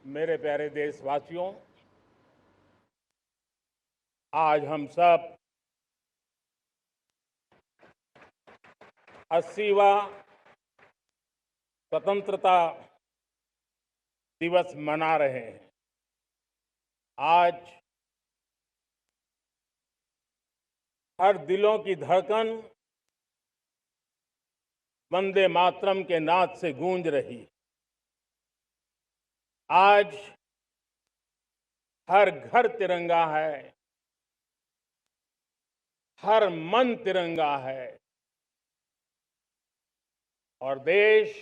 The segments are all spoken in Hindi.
मेरे प्यारे देशवासियों, आज हम सब 80वां स्वतंत्रता दिवस मना रहे हैं। आज हर दिलों की धड़कन वंदे मातरम के नाद से गूंज रही है। आज हर घर तिरंगा है, हर मन तिरंगा है और देश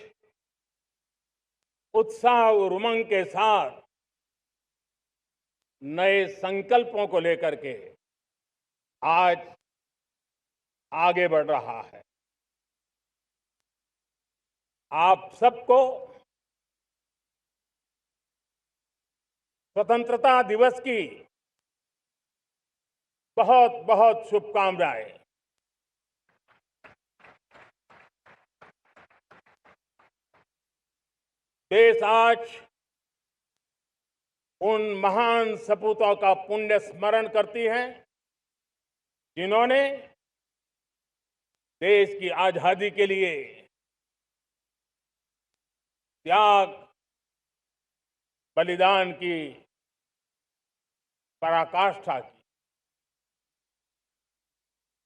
उत्साह और उमंग के साथ नए संकल्पों को लेकर के आज आगे बढ़ रहा है। आप सबको स्वतंत्रता दिवस की बहुत बहुत शुभकामनाएं। देश आज उन महान सपूतों का पुण्य स्मरण करती है जिन्होंने देश की आजादी के लिए त्याग बलिदान की पराकाष्ठा की।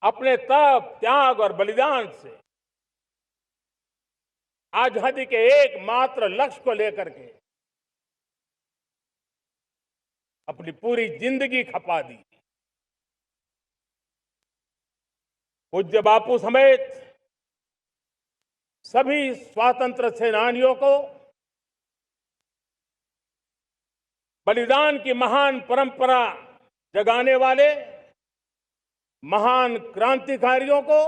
अपने तप, त्याग और बलिदान से आजादी के एकमात्र लक्ष्य को लेकर के अपनी पूरी जिंदगी खपा दी। पूज्य बापू समेत सभी स्वातंत्र सेनानियों को बलिदान की महान परंपरा जगाने वाले महान क्रांतिकारियों को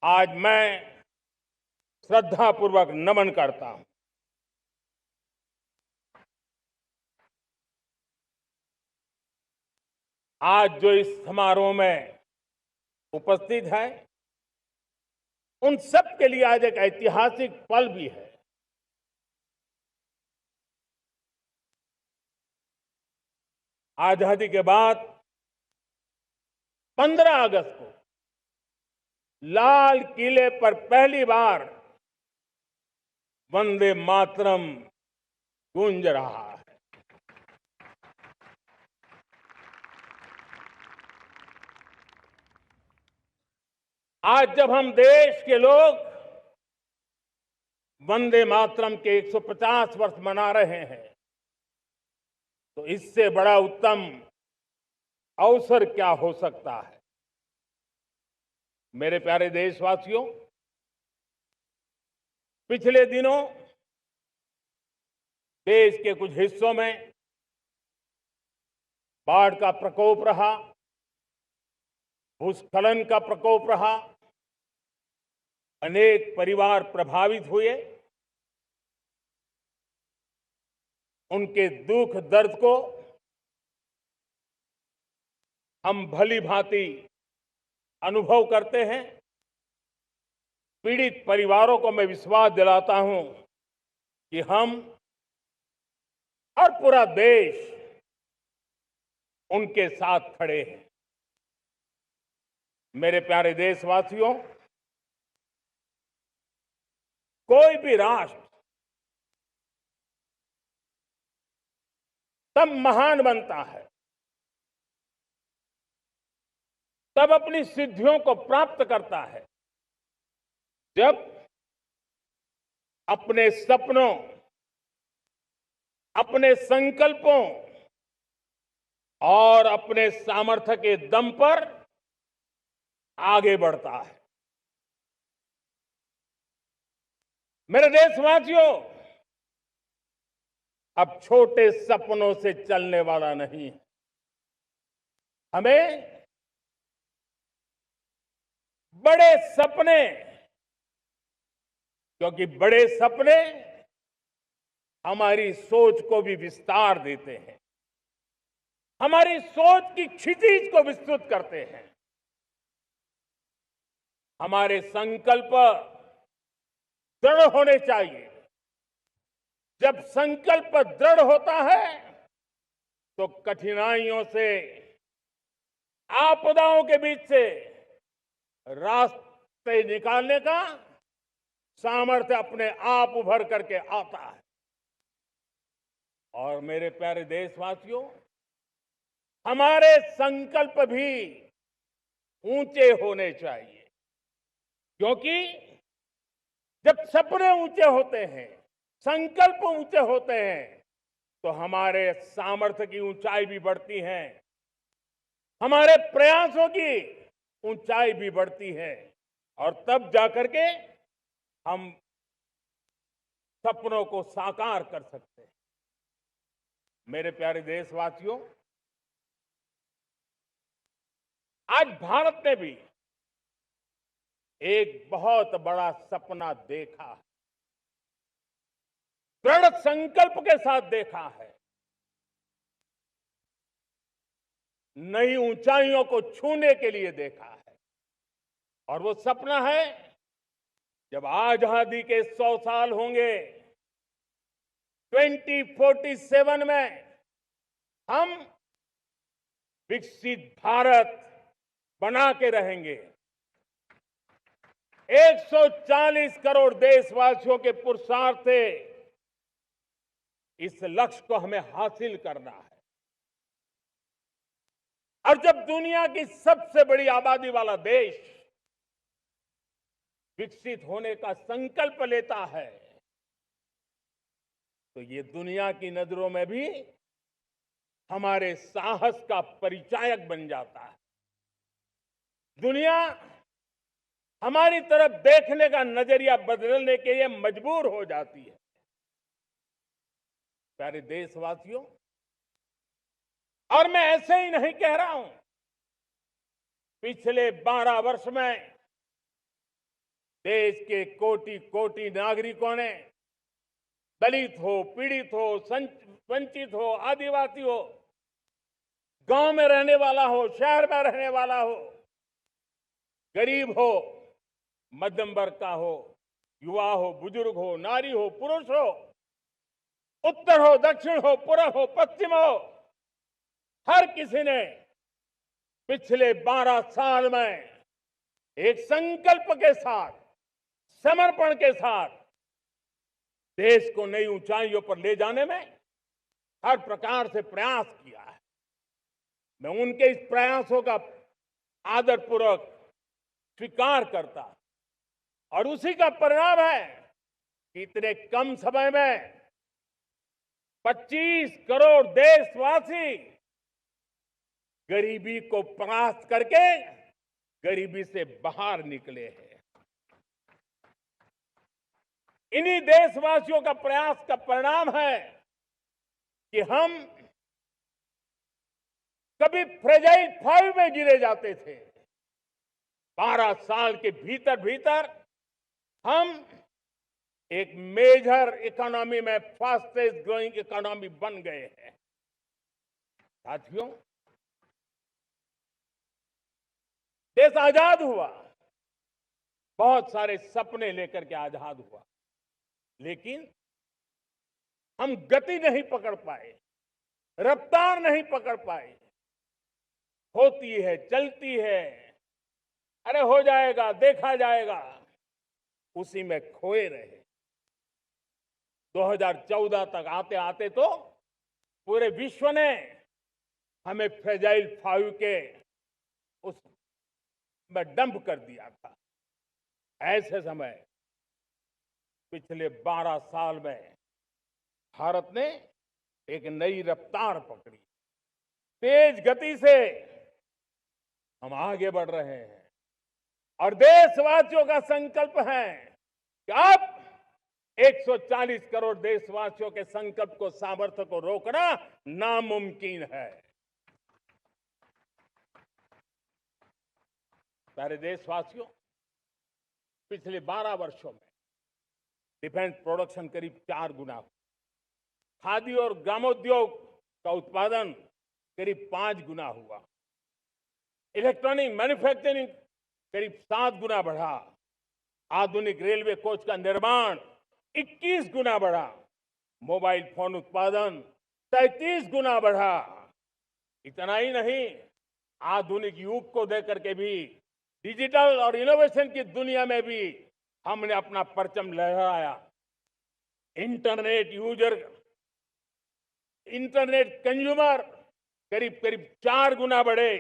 आज मैं श्रद्धापूर्वक नमन करता हूं। आज जो इस समारोह में उपस्थित है उन सब के लिए आज एक ऐतिहासिक पल भी है। आजादी के बाद 15 अगस्त को लाल किले पर पहली बार वंदे मातरम गूंज रहा है। आज जब हम देश के लोग वंदे मातरम के 150 वर्ष मना रहे हैं तो इससे बड़ा उत्तम अवसर क्या हो सकता है। मेरे प्यारे देशवासियों, पिछले दिनों देश के कुछ हिस्सों में बाढ़ का प्रकोप रहा, भूस्खलन का प्रकोप रहा, अनेक परिवार प्रभावित हुए। उनके दुख दर्द को हम भली भांति अनुभव करते हैं। पीड़ित परिवारों को मैं विश्वास दिलाता हूं कि हम और पूरा देश उनके साथ खड़े हैं। मेरे प्यारे देशवासियों, कोई भी राष्ट्र तब महान बनता है, तब अपनी सिद्धियों को प्राप्त करता है जब अपने सपनों, अपने संकल्पों और अपने सामर्थ्य के दम पर आगे बढ़ता है। मेरे देशवासियों, अब छोटे सपनों से चलने वाला नहीं। हमें बड़े सपने, क्योंकि बड़े सपने हमारी सोच को भी विस्तार देते हैं, हमारी सोच की क्षितिज को विस्तृत करते हैं। हमारे संकल्प दृढ़ होने चाहिए जब संकल्प दृढ़ होता है तो कठिनाइयों से, आपदाओं के बीच से रास्ते निकालने का सामर्थ्य अपने आप उभर करके आता है। और मेरे प्यारे देशवासियों, हमारे संकल्प भी ऊंचे होने चाहिए, क्योंकि जब सपने ऊंचे होते हैं, संकल्प ऊंचे होते हैं, तो हमारे सामर्थ्य की ऊंचाई भी बढ़ती है, हमारे प्रयासों की ऊंचाई भी बढ़ती है, और तब जाकर के हम सपनों को साकार कर सकते हैं। मेरे प्यारे देशवासियों, आज भारत ने भी एक बहुत बड़ा सपना देखा है, दृढ़ संकल्प के साथ देखा है, नई ऊंचाइयों को छूने के लिए देखा है। और वो सपना है, जब आजादी के 100 साल होंगे, 2047 में हम विकसित भारत बना के रहेंगे। 140 करोड़ देशवासियों के पुरुषार्थ से इस लक्ष्य को हमें हासिल करना है। और जब दुनिया की सबसे बड़ी आबादी वाला देश विकसित होने का संकल्प लेता है, तो ये दुनिया की नजरों में भी हमारे साहस का परिचायक बन जाता है। दुनिया हमारी तरफ देखने का नजरिया बदलने के लिए मजबूर हो जाती है। प्यारे देशवासियों, और मैं ऐसे ही नहीं कह रहा हूं, पिछले 12 वर्ष में देश के कोटि कोटि नागरिकों ने, दलित हो, पीड़ित हो, वंचित हो, आदिवासी हो, गांव में रहने वाला हो, शहर में रहने वाला हो, गरीब हो, मध्यम वर्ग का हो, युवा हो, बुजुर्ग हो, नारी हो, पुरुष हो, उत्तर हो, दक्षिण हो, पूर्व हो, पश्चिम हो, हर किसी ने पिछले 12 साल में एक संकल्प के साथ, समर्पण के साथ देश को नई ऊंचाइयों पर ले जाने में हर प्रकार से प्रयास किया है। मैं उनके इस प्रयासों का आदरपूर्वक स्वीकार करता, और उसी का परिणाम है कि इतने कम समय में 25 करोड़ देशवासी गरीबी को परास्त करके गरीबी से बाहर निकले हैं। इन्हीं देशवासियों का प्रयास का परिणाम है कि हम कभी फ्रेजाइल 5 में गिरे जाते थे। 12 साल के भीतर भीतर हम एक मेजर इकोनॉमी में फास्टेस्ट ग्रोइंग इकोनॉमी बन गए हैं। साथियों, देश आजाद हुआ, बहुत सारे सपने लेकर के आजाद हुआ, लेकिन हम गति नहीं पकड़ पाए, रफ्तार नहीं पकड़ पाए। होती है, चलती है, अरे हो जाएगा, देखा जाएगा, उसी में खोए रहे। 2014 तक आते आते तो पूरे विश्व ने हमें फ्रेजाइल 5 के उस में डंप कर दिया था। ऐसे समय पिछले 12 साल में भारत ने एक नई रफ्तार पकड़ी, तेज गति से हम आगे बढ़ रहे हैं। और देशवासियों का संकल्प है कि अब 140 करोड़ देशवासियों के संकल्प को, सामर्थ्य को रोकना नामुमकिन है। प्यारे देशवासियों, पिछले 12 वर्षों में डिफेंस प्रोडक्शन करीब 4 गुना हुआ, खादी और ग्रामोद्योग का उत्पादन करीब 5 गुना हुआ, इलेक्ट्रॉनिक मैन्युफैक्चरिंग करीब 7 गुना बढ़ा, आधुनिक रेलवे कोच का निर्माण 21 गुना बढ़ा, मोबाइल फोन उत्पादन 33 गुना बढ़ा। इतना ही नहीं, आधुनिक युग को देकर के भी डिजिटल और इनोवेशन की दुनिया में भी हमने अपना परचम लहराया। इंटरनेट यूजर, इंटरनेट कंज्यूमर करीब करीब 4 गुना बढ़े।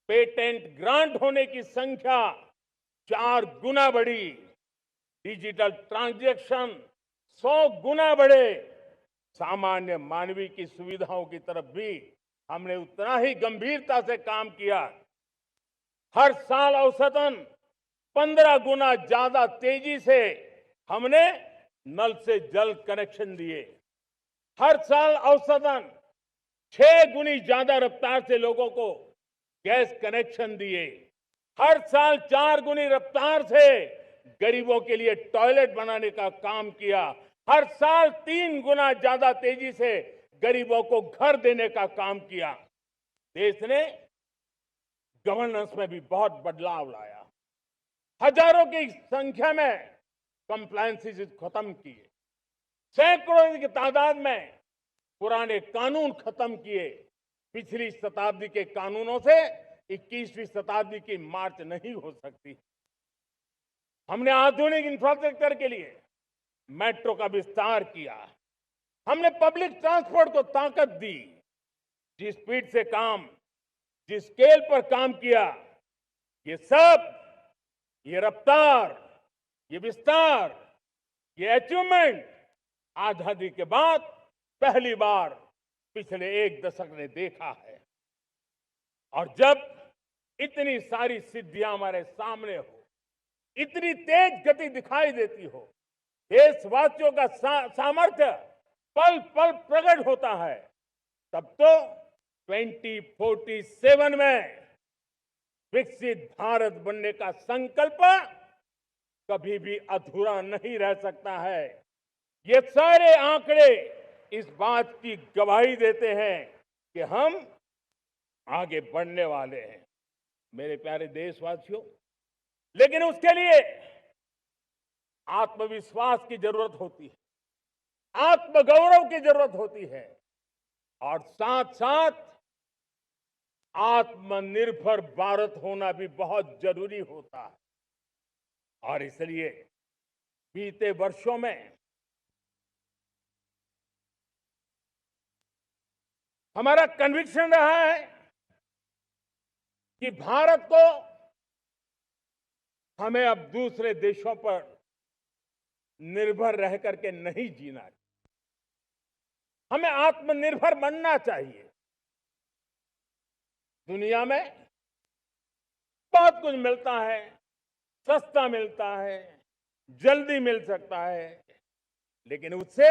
पेटेंट ग्रांट होने की संख्या 4 गुना बढ़ी। डिजिटल ट्रांजैक्शन 100 गुना बढ़े। सामान्य मानवीय की सुविधाओं की तरफ भी हमने उतना ही गंभीरता से काम किया। हर साल औसतन 15 गुना ज्यादा तेजी से हमने नल से जल कनेक्शन दिए। हर साल औसतन 6 गुनी ज्यादा रफ्तार से लोगों को गैस कनेक्शन दिए। हर साल 4 गुनी रफ्तार से गरीबों के लिए टॉयलेट बनाने का काम किया। हर साल 3 गुना ज्यादा तेजी से गरीबों को घर देने का काम किया। देश ने गवर्नेंस में भी बहुत बदलाव लाया। हजारों की संख्या में कंप्लायंसेस खत्म किए। सैकड़ों की तादाद में पुराने कानून खत्म किए। पिछली शताब्दी के कानूनों से 21वीं शताब्दी की मार्च नहीं हो सकती। हमने आधुनिक इंफ्रास्ट्रक्चर के लिए मेट्रो का विस्तार किया। हमने पब्लिक ट्रांसपोर्ट को ताकत दी। जिस स्पीड से काम, जिस स्केल पर काम किया, ये सब, ये रफ्तार, ये विस्तार, ये अचीवमेंट आजादी के बाद पहली बार पिछले 1 दशक ने देखा है। और जब इतनी सारी सिद्धियां हमारे सामने हो, इतनी तेज गति दिखाई देती हो, देशवासियों का सामर्थ्य पल पल प्रकट होता है, तब तो 2047 में विकसित भारत बनने का संकल्प कभी भी अधूरा नहीं रह सकता है। ये सारे आंकड़े इस बात की गवाही देते हैं कि हम आगे बढ़ने वाले हैं। मेरे प्यारे देशवासियों, लेकिन उसके लिए आत्मविश्वास की जरूरत होती है, आत्मगौरव की जरूरत होती है, और साथ साथ आत्मनिर्भर भारत होना भी बहुत जरूरी होता है। और इसलिए बीते वर्षों में हमारा कन्विक्शन रहा है कि भारत को हमें अब दूसरे देशों पर निर्भर रह करके नहीं जीना चाहिए। हमें आत्मनिर्भर बनना चाहिए। दुनिया में बहुत कुछ मिलता है, सस्ता मिलता है, जल्दी मिल सकता है, लेकिन उससे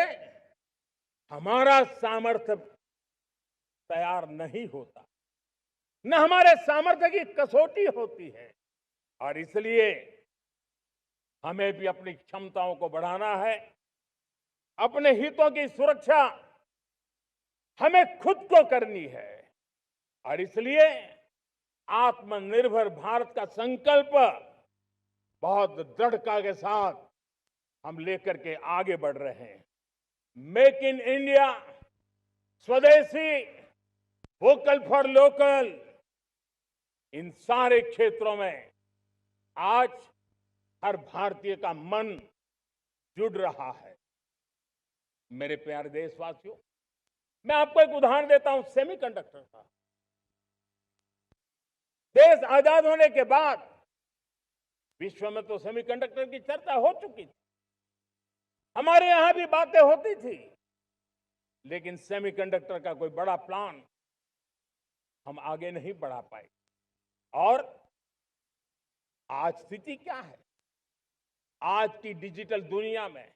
हमारा सामर्थ्य तैयार नहीं होता, न हमारे सामर्थ्य की कसौटी होती है। और इसलिए हमें भी अपनी क्षमताओं को बढ़ाना है। अपने हितों की सुरक्षा हमें खुद को करनी है। और इसलिए आत्मनिर्भर भारत का संकल्प बहुत दृढ़ता के साथ हम लेकर के आगे बढ़ रहे हैं। मेक इन इंडिया, स्वदेशी, वोकल फॉर लोकल, इन सारे क्षेत्रों में आज हर भारतीय का मन जुड़ रहा है। मेरे प्यारे देशवासियों, मैं आपको एक उदाहरण देता हूं सेमीकंडक्टर का। देश आजाद होने के बाद विश्व में तो सेमीकंडक्टर की चर्चा हो चुकी थी, हमारे यहां भी बातें होती थी, लेकिन सेमीकंडक्टर का कोई बड़ा प्लान हम आगे नहीं बढ़ा पाए। और आज स्थिति क्या है? आज की डिजिटल दुनिया में,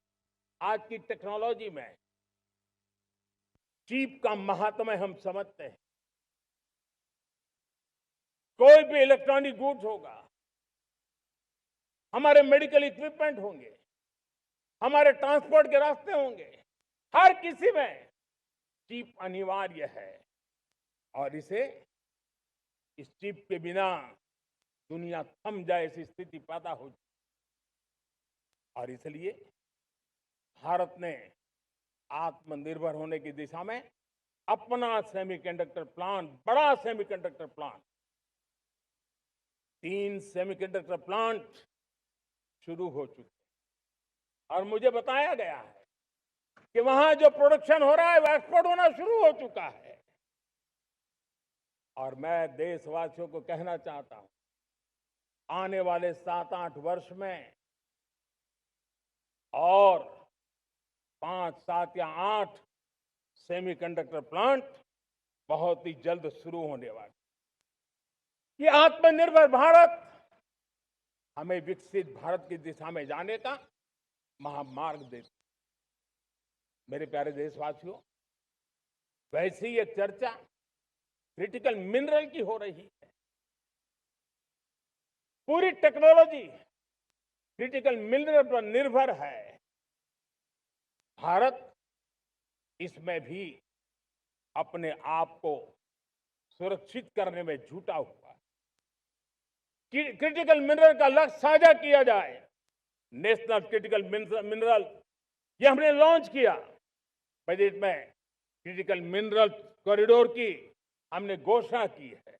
आज की टेक्नोलॉजी में चिप का महात्म्य हम समझते हैं। कोई भी इलेक्ट्रॉनिक गुड्स होगा, हमारे मेडिकल इक्विपमेंट होंगे, हमारे ट्रांसपोर्ट के रास्ते होंगे, हर किसी में चिप अनिवार्य है। और इस चिप के बिना दुनिया थम जाए ऐसी स्थिति पैदा हो जाए। और इसलिए भारत ने आत्मनिर्भर होने की दिशा में अपना सेमीकंडक्टर प्लांट, बड़ा सेमीकंडक्टर प्लांट, 3 सेमीकंडक्टर प्लांट शुरू हो चुके हैं और मुझे बताया गया है कि वहां जो प्रोडक्शन हो रहा है वो एक्सपोर्ट होना शुरू हो चुका है। और मैं देशवासियों को कहना चाहता हूं, आने वाले 7-8 वर्ष में और 5, 7 या 8 सेमीकंडक्टर प्लांट बहुत ही जल्द शुरू होने वाले। ये आत्मनिर्भर भारत हमें विकसित भारत की दिशा में जाने का महामार्ग देती। मेरे प्यारे देशवासियों, वैसे ही एक चर्चा क्रिटिकल मिनरल की हो रही है। पूरी टेक्नोलॉजी क्रिटिकल मिनरल पर निर्भर है। भारत इसमें भी अपने आप को सुरक्षित करने में जुटा हुआ है। क्रिटिकल मिनरल का लक्ष्य साझा किया जाए। नेशनल क्रिटिकल मिनरल ये हमने लॉन्च किया। बजट में क्रिटिकल मिनरल कॉरिडोर की हमने घोषणा की है।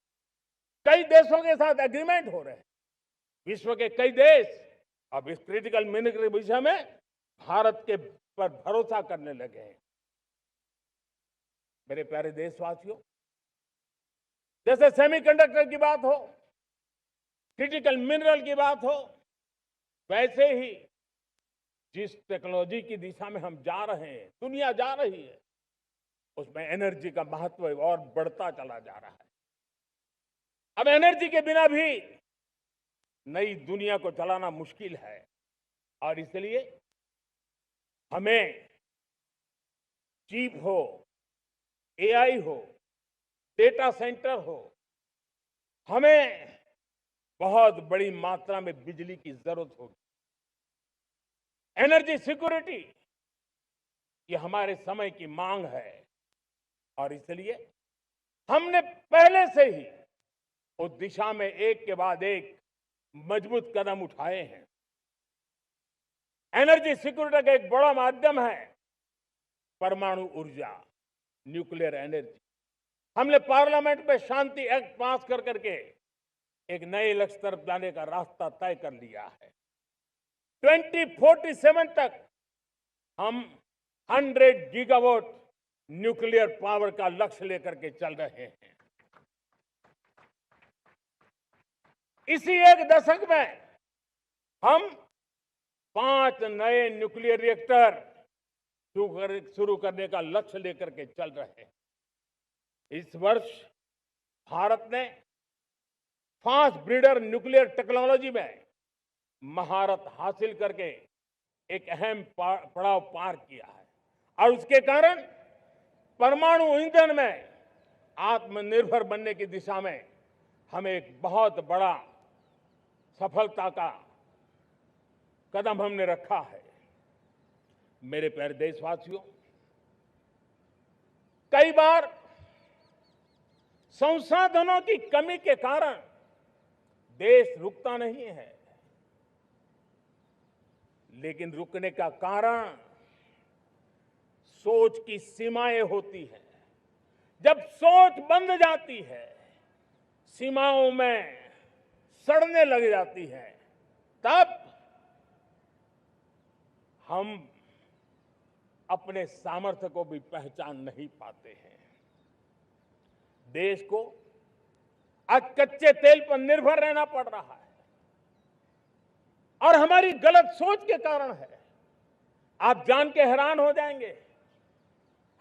कई देशों के साथ एग्रीमेंट हो रहे हैं। विश्व के कई देश अब इस क्रिटिकल मिनरल के विषय में भारत के पर भरोसा करने लगे हैं। मेरे प्यारे देशवासियों, जैसे सेमीकंडक्टर की बात हो, क्रिटिकल मिनरल की बात हो, वैसे ही जिस टेक्नोलॉजी की दिशा में हम जा रहे हैं, दुनिया जा रही है, उसमें एनर्जी का महत्व और बढ़ता चला जा रहा है। अब एनर्जी के बिना भी नई दुनिया को चलाना मुश्किल है और इसलिए हमें चिप हो, एआई हो, डेटा सेंटर हो, हमें बहुत बड़ी मात्रा में बिजली की जरूरत होगी। एनर्जी सिक्योरिटी ये हमारे समय की मांग है और इसलिए हमने पहले से ही उस दिशा में एक के बाद एक मजबूत कदम उठाए हैं। एनर्जी सिक्योरिटी का एक बड़ा माध्यम है परमाणु ऊर्जा, न्यूक्लियर एनर्जी। हमने पार्लियामेंट में शांति एक्ट पास कर करके एक नए लक्ष्य तरफ जाने का रास्ता तय कर लिया है। 2047 तक हम 100 गीगावाट न्यूक्लियर पावर का लक्ष्य लेकर के चल रहे हैं। इसी एक दशक में हम 5 नए न्यूक्लियर रिएक्टर शुरू करने का लक्ष्य लेकर के चल रहे हैं। इस वर्ष भारत ने फास्ट ब्रीडर न्यूक्लियर टेक्नोलॉजी में महारत हासिल करके एक अहम पड़ाव पार किया है और उसके कारण परमाणु ईंधन में आत्मनिर्भर बनने की दिशा में हमें एक बहुत बड़ा सफलता का कदम हमने रखा है। मेरे प्यारे देशवासियों, कई बार संसाधनों की कमी के कारण देश रुकता नहीं है, लेकिन रुकने का कारण सोच की सीमाएं होती हैं। जब सोच बंध जाती है, सीमाओं में सड़ने लग जाती है, तब हम अपने सामर्थ्य को भी पहचान नहीं पाते हैं। देश को आज कच्चे तेल पर निर्भर रहना पड़ रहा है और हमारी गलत सोच के कारण है। आप जान के हैरान हो जाएंगे,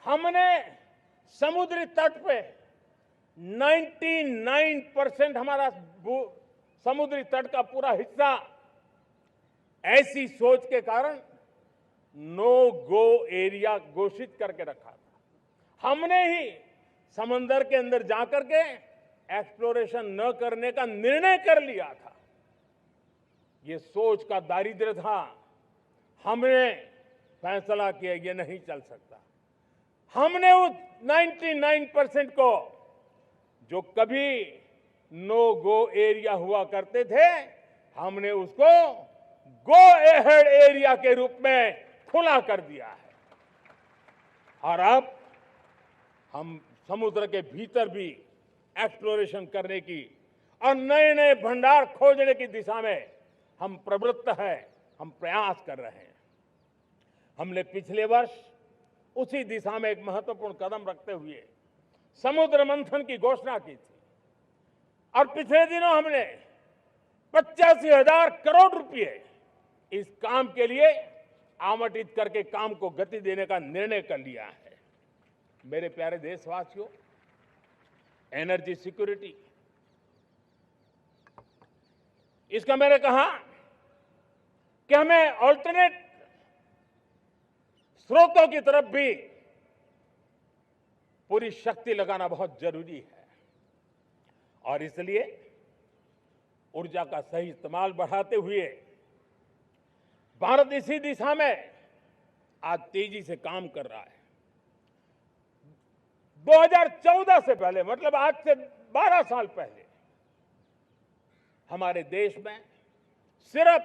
हमने समुद्री तट पे 99% हमारा समुद्री तट का पूरा हिस्सा ऐसी सोच के कारण नो गो एरिया घोषित करके रखा था। हमने ही समंदर के अंदर जाकर के एक्सप्लोरेशन न करने का निर्णय कर लिया था। ये सोच का दारिद्र्य था। हमने फैसला किया ये नहीं चल सकता। हमने उस 99% को जो कभी नो गो एरिया हुआ करते थे, हमने उसको गो एहेड एरिया के रूप में खुला कर दिया है। और अब हम समुद्र के भीतर भी एक्सप्लोरेशन करने की और नए नए भंडार खोजने की दिशा में हम प्रवृत्त हैं, हम प्रयास कर रहे हैं। हमने पिछले वर्ष उसी दिशा में एक महत्वपूर्ण कदम रखते हुए समुद्र मंथन की घोषणा की थी और पिछले दिनों हमने 85,000 करोड़ रुपए इस काम के लिए आवंटित करके काम को गति देने का निर्णय कर लिया है। मेरे प्यारे देशवासियों, एनर्जी सिक्योरिटी, इसका मैंने कहा कि हमें ऑल्टरनेट स्रोतों की तरफ भी पूरी शक्ति लगाना बहुत जरूरी है और इसलिए ऊर्जा का सही इस्तेमाल बढ़ाते हुए भारत इसी दिशा में आज तेजी से काम कर रहा है। 2014 से पहले, मतलब आज से 12 साल पहले, हमारे देश में सिर्फ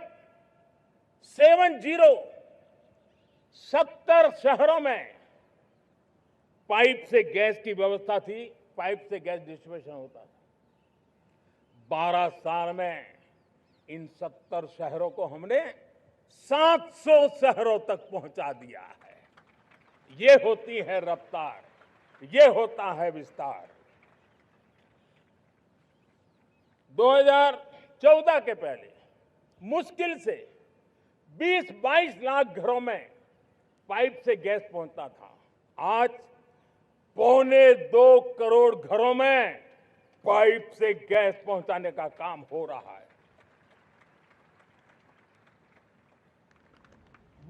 70 शहरों में पाइप से गैस की व्यवस्था थी, पाइप से गैस डिस्ट्रीब्यूशन होता था। 12 साल में इन 70 शहरों को हमने 700 शहरों तक पहुंचा दिया है। ये होती है रफ्तार, ये होता है विस्तार। 2014 के पहले मुश्किल से 20-22 लाख घरों में पाइप से गैस पहुंचता था। आज 1.25 करोड़ घरों में पाइप से गैस पहुंचाने का काम हो रहा है।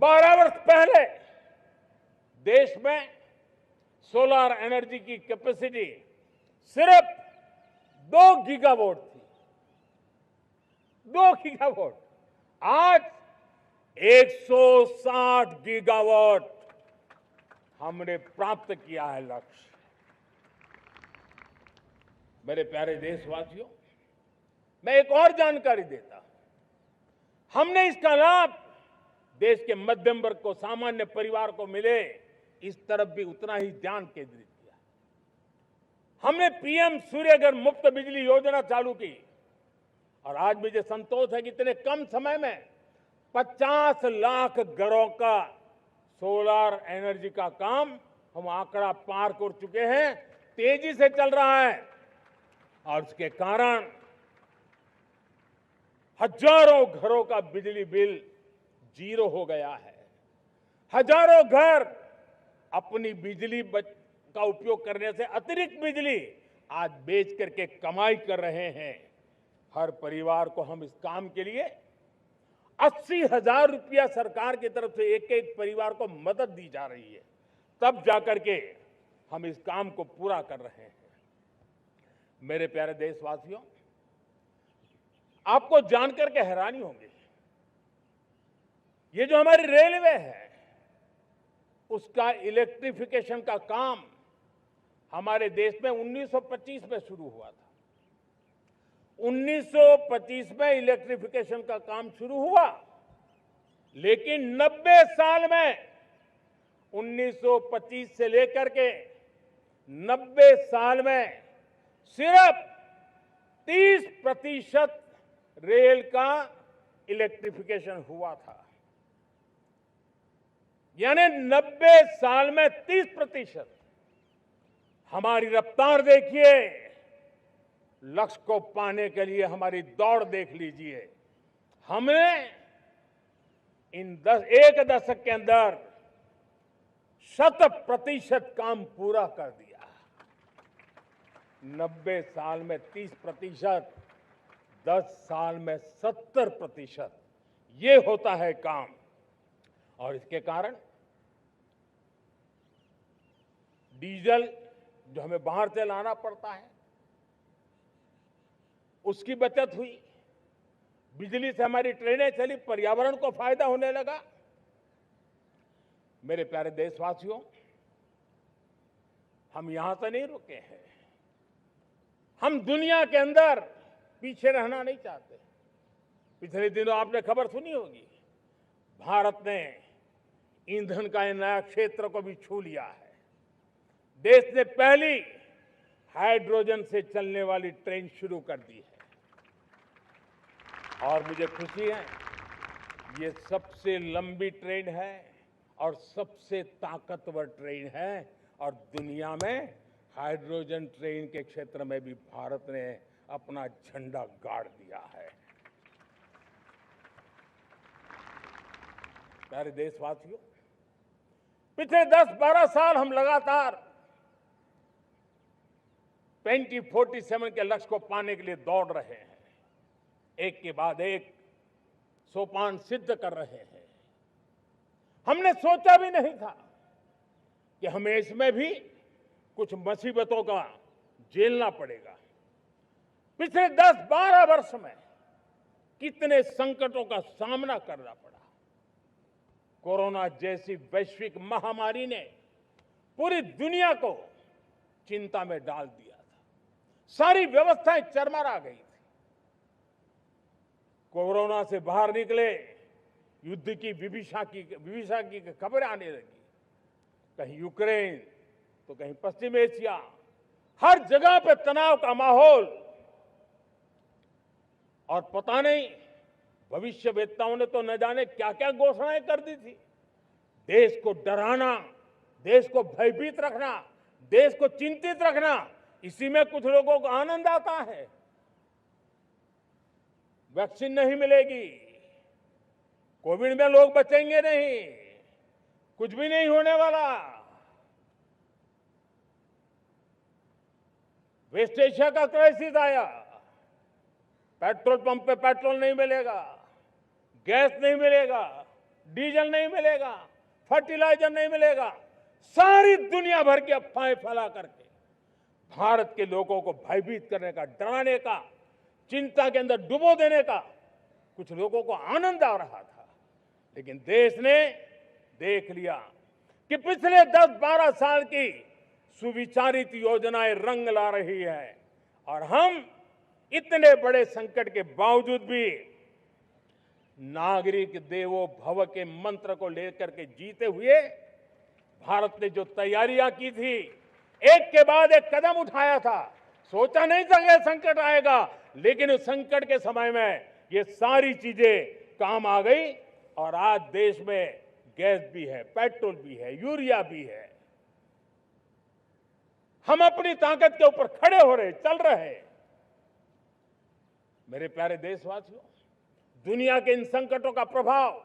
12 वर्ष पहले देश में सोलर एनर्जी की कैपेसिटी सिर्फ 2 गीगावाट थी। 2 गीगावाट, आज 160 गीगावाट हमने प्राप्त किया है लक्ष्य। मेरे प्यारे देशवासियों, मैं एक और जानकारी देता हूं। हमने इसका लाभ देश के मध्यम वर्ग को, सामान्य परिवार को मिले, इस तरफ भी उतना ही ध्यान केंद्रित किया। हमने पीएम सूर्यघर मुफ्त बिजली योजना चालू की और आज मुझे संतोष है कि इतने कम समय में 50 लाख घरों का सोलर एनर्जी का काम हम आंकड़ा पार कर चुके हैं। तेजी से चल रहा है और उसके कारण हजारों घरों का बिजली बिल 0 हो गया है। हजारों घर अपनी बिजली का उपयोग करने से अतिरिक्त बिजली आज बेच करके कमाई कर रहे हैं। हर परिवार को हम इस काम के लिए 80,000 रुपया सरकार की तरफ से एक एक परिवार को मदद दी जा रही है, तब जाकर के हम इस काम को पूरा कर रहे हैं। मेरे प्यारे देशवासियों, आपको जानकर के हैरानी होगी, ये जो हमारी रेलवे है उसका इलेक्ट्रिफिकेशन का काम हमारे देश में 1925 में शुरू हुआ था। 1925 में इलेक्ट्रिफिकेशन का काम शुरू हुआ, लेकिन 90 साल में 1925 से लेकर के 90 साल में सिर्फ 30% रेल का इलेक्ट्रिफिकेशन हुआ था। यानी 90 साल में 30%। हमारी रफ्तार देखिए, लक्ष्य को पाने के लिए हमारी दौड़ देख लीजिए। हमने एक दशक के अंदर 100% काम पूरा कर दिया। 90 साल में 30%, 10 साल में 70%, ये होता है काम। और इसके कारण डीजल जो हमें बाहर से लाना पड़ता है उसकी बचत हुई, बिजली से हमारी ट्रेनें चली, पर्यावरण को फायदा होने लगा। मेरे प्यारे देशवासियों, हम यहां से नहीं रुके हैं, हम दुनिया के अंदर पीछे रहना नहीं चाहते। पिछले दिनों आपने खबर सुनी होगी, भारत ने ईंधन का नया क्षेत्र को भी छू लिया है। देश ने पहली हाइड्रोजन से चलने वाली ट्रेन शुरू कर दी है और मुझे खुशी है, ये सबसे लंबी ट्रेन है और सबसे ताकतवर ट्रेन है और दुनिया में हाइड्रोजन ट्रेन के क्षेत्र में भी भारत ने अपना झंडा गाड़ दिया है। प्यारे देशवासियों, पिछले 10-12 साल हम लगातार 2047 के लक्ष्य को पाने के लिए दौड़ रहे हैं, एक के बाद एक सोपान सिद्ध कर रहे हैं। हमने सोचा भी नहीं था कि हमें इसमें भी कुछ मुसीबतों का झेलना पड़ेगा। पिछले 10-12 वर्ष में कितने संकटों का सामना करना पड़ा। कोरोना जैसी वैश्विक महामारी ने पूरी दुनिया को चिंता में डाल दिया था, सारी व्यवस्थाएं चरमरा गई थी। कोरोना से बाहर निकले, युद्ध की विभीषा की खबरें आने लगी, कहीं यूक्रेन तो कहीं पश्चिम एशिया, हर जगह पे तनाव का माहौल। और पता नहीं भविष्यवेत्ताओं ने तो न जाने क्या क्या घोषणाएं कर दी थी। देश को डराना, देश को भयभीत रखना, देश को चिंतित रखना, इसी में कुछ लोगों को आनंद आता है। वैक्सीन नहीं मिलेगी, कोविड में लोग बचेंगे नहीं, कुछ भी नहीं होने वाला। वेस्ट एशिया का क्राइसिस आया, पेट्रोल पंप पे पेट्रोल नहीं मिलेगा, गैस नहीं मिलेगा, डीजल नहीं मिलेगा, फर्टिलाइजर नहीं मिलेगा। सारी दुनिया भर की अफवाहें फैला करके भारत के लोगों को भयभीत करने का, डराने का, चिंता के अंदर डुबो देने का कुछ लोगों को आनंद आ रहा था। लेकिन देश ने देख लिया कि पिछले 10-12 साल की सुविचारित योजनाएं रंग ला रही है और हम इतने बड़े संकट के बावजूद भी नागरिक देवो भव के मंत्र को लेकर के जीते हुए भारत ने जो तैयारियां की थी, एक के बाद एक कदम उठाया था। सोचा नहीं था कि संकट आएगा, लेकिन उस संकट के समय में ये सारी चीजें काम आ गई और आज देश में गैस भी है, पेट्रोल भी है, यूरिया भी है। हम अपनी ताकत के ऊपर खड़े हो रहे, चल रहे। मेरे प्यारे देशवासियों, दुनिया के इन संकटों का प्रभाव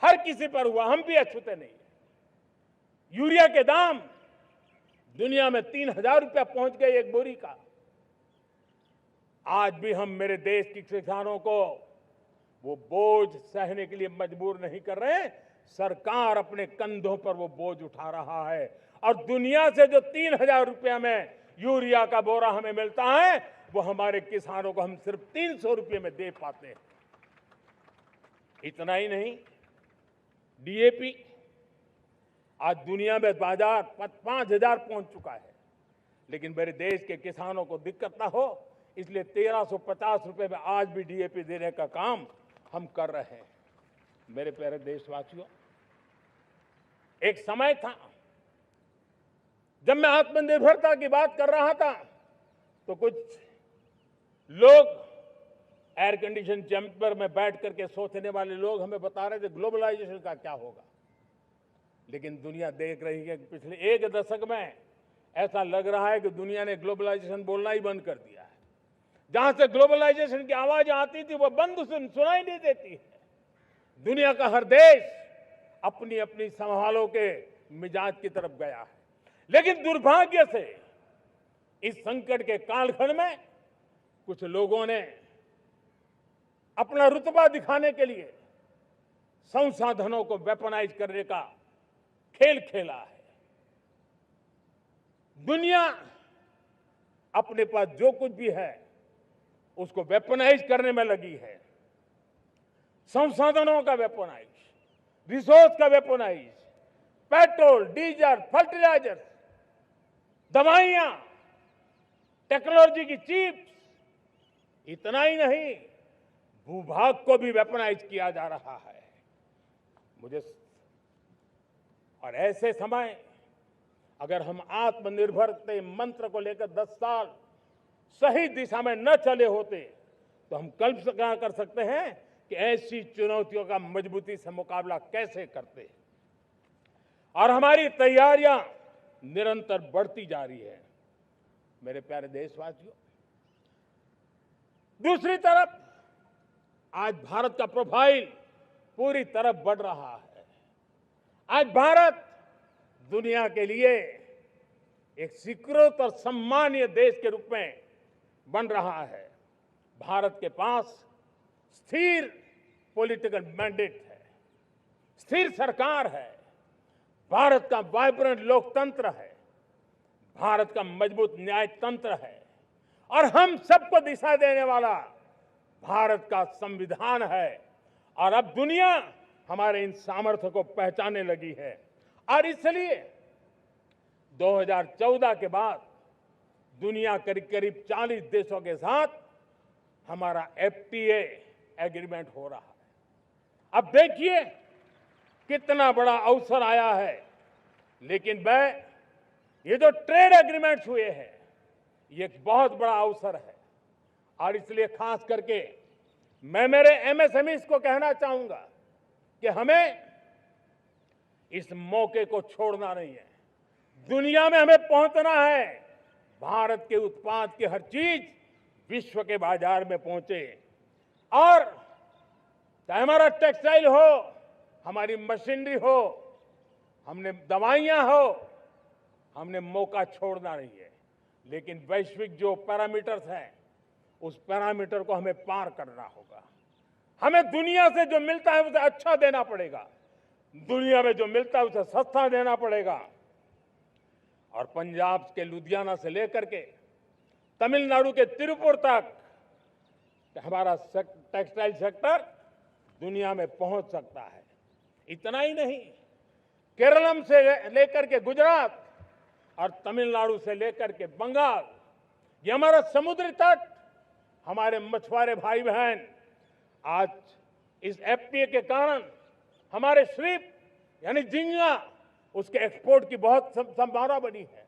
हर किसी पर हुआ, हम भी अछूते नहीं। यूरिया के दाम दुनिया में 3,000 रुपया पहुंच गए एक बोरी का। आज भी हम मेरे देश के किसानों को वो बोझ सहने के लिए मजबूर नहीं कर रहे हैं। सरकार अपने कंधों पर वो बोझ उठा रहा है और दुनिया से जो 3,000 रुपया में यूरिया का बोरा हमें मिलता है, वो हमारे किसानों को हम सिर्फ 300 रुपये में दे पाते हैं। इतना ही नहीं, डीएपी आज दुनिया में बाजार 5,000 पहुंच चुका है, लेकिन मेरे देश के किसानों को दिक्कत ना हो, इसलिए 1,350 रुपये में आज भी डीएपी देने का काम हम कर रहे हैं। मेरे प्यारे देशवासियों, एक समय था जब मैं आत्मनिर्भरता की बात कर रहा था तो कुछ लोग एयर कंडीशन चैम्बर में बैठ करके सोचने वाले लोग हमें बता रहे थे ग्लोबलाइजेशन का क्या होगा। लेकिन दुनिया देख रही है कि पिछले एक दशक में ऐसा लग रहा है कि दुनिया ने ग्लोबलाइजेशन बोलना ही बंद कर दिया है। जहां से ग्लोबलाइजेशन की आवाज आती थी वो बंद सुनाई नहीं देती है। दुनिया का हर देश अपनी अपनी संभालों के मिजाज की तरफ गया है। लेकिन दुर्भाग्य से इस संकट के कालखंड में कुछ लोगों ने अपना रुतबा दिखाने के लिए संसाधनों को वेपनाइज करने का खेल खेला है। दुनिया अपने पास जो कुछ भी है उसको वेपनाइज करने में लगी है। संसाधनों का वेपनाइज, रिसोर्स का वेपनाइज, पेट्रोल, डीजल, फर्टिलाइजर, दवाइयां, टेक्नोलॉजी की चिप्स, इतना ही नहीं, भूभाग को भी वेपनाइज किया जा रहा है। और ऐसे समय अगर हम आत्मनिर्भरता मंत्र को लेकर 10 साल सही दिशा में न चले होते तो हम कल्पना कर सकते हैं कि ऐसी चुनौतियों का मजबूती से मुकाबला कैसे करते। और हमारी तैयारियां निरंतर बढ़ती जा रही है मेरे प्यारे देशवासियों। दूसरी तरफ आज भारत का प्रोफाइल पूरी तरफ बढ़ रहा है। आज भारत दुनिया के लिए एक स्वीकृत और सम्मानीय देश के रूप में बन रहा है। भारत के पास स्थिर पॉलिटिकल मैंडेट है, स्थिर सरकार है, भारत का वाइब्रेंट लोकतंत्र है, भारत का मजबूत न्याय तंत्र है और हम सबको दिशा देने वाला भारत का संविधान है। और अब दुनिया हमारे इन सामर्थ्य को पहचानने लगी है और इसलिए 2014 के बाद दुनिया करीब करीब 40 देशों के साथ हमारा FTA एग्रीमेंट हो रहा है। अब देखिए कितना बड़ा अवसर आया है। लेकिन ये जो ट्रेड एग्रीमेंट्स हुए हैं ये एक बहुत बड़ा अवसर है और इसलिए खास करके मैं मेरे MSMEs को कहना चाहूंगा कि हमें इस मौके को छोड़ना नहीं है। दुनिया में हमें पहुंचना है। भारत के उत्पाद की हर चीज विश्व के बाजार में पहुंचे और चाहे हमारा टेक्सटाइल हो, हमारी मशीनरी हो, हमने दवाइयां हो, हमने मौका छोड़ना नहीं है। लेकिन वैश्विक जो पैरामीटर्स हैं उस पैरामीटर को हमें पार करना होगा। हमें दुनिया से जो मिलता है उसे अच्छा देना पड़ेगा, दुनिया में जो मिलता है उसे सस्ता देना पड़ेगा। और पंजाब के लुधियाना से लेकर के तमिलनाडु के तिरुपुर तक हमारा टेक्सटाइल सेक्टर दुनिया में पहुंच सकता है। इतना ही नहीं, केरलम से लेकर के गुजरात और तमिलनाडु से लेकर के बंगाल, ये हमारा समुद्री तट, हमारे मछुआरे भाई बहन आज इस FTA के कारण हमारे श्रिप यानी झींगा उसके एक्सपोर्ट की बहुत संभावना बनी है।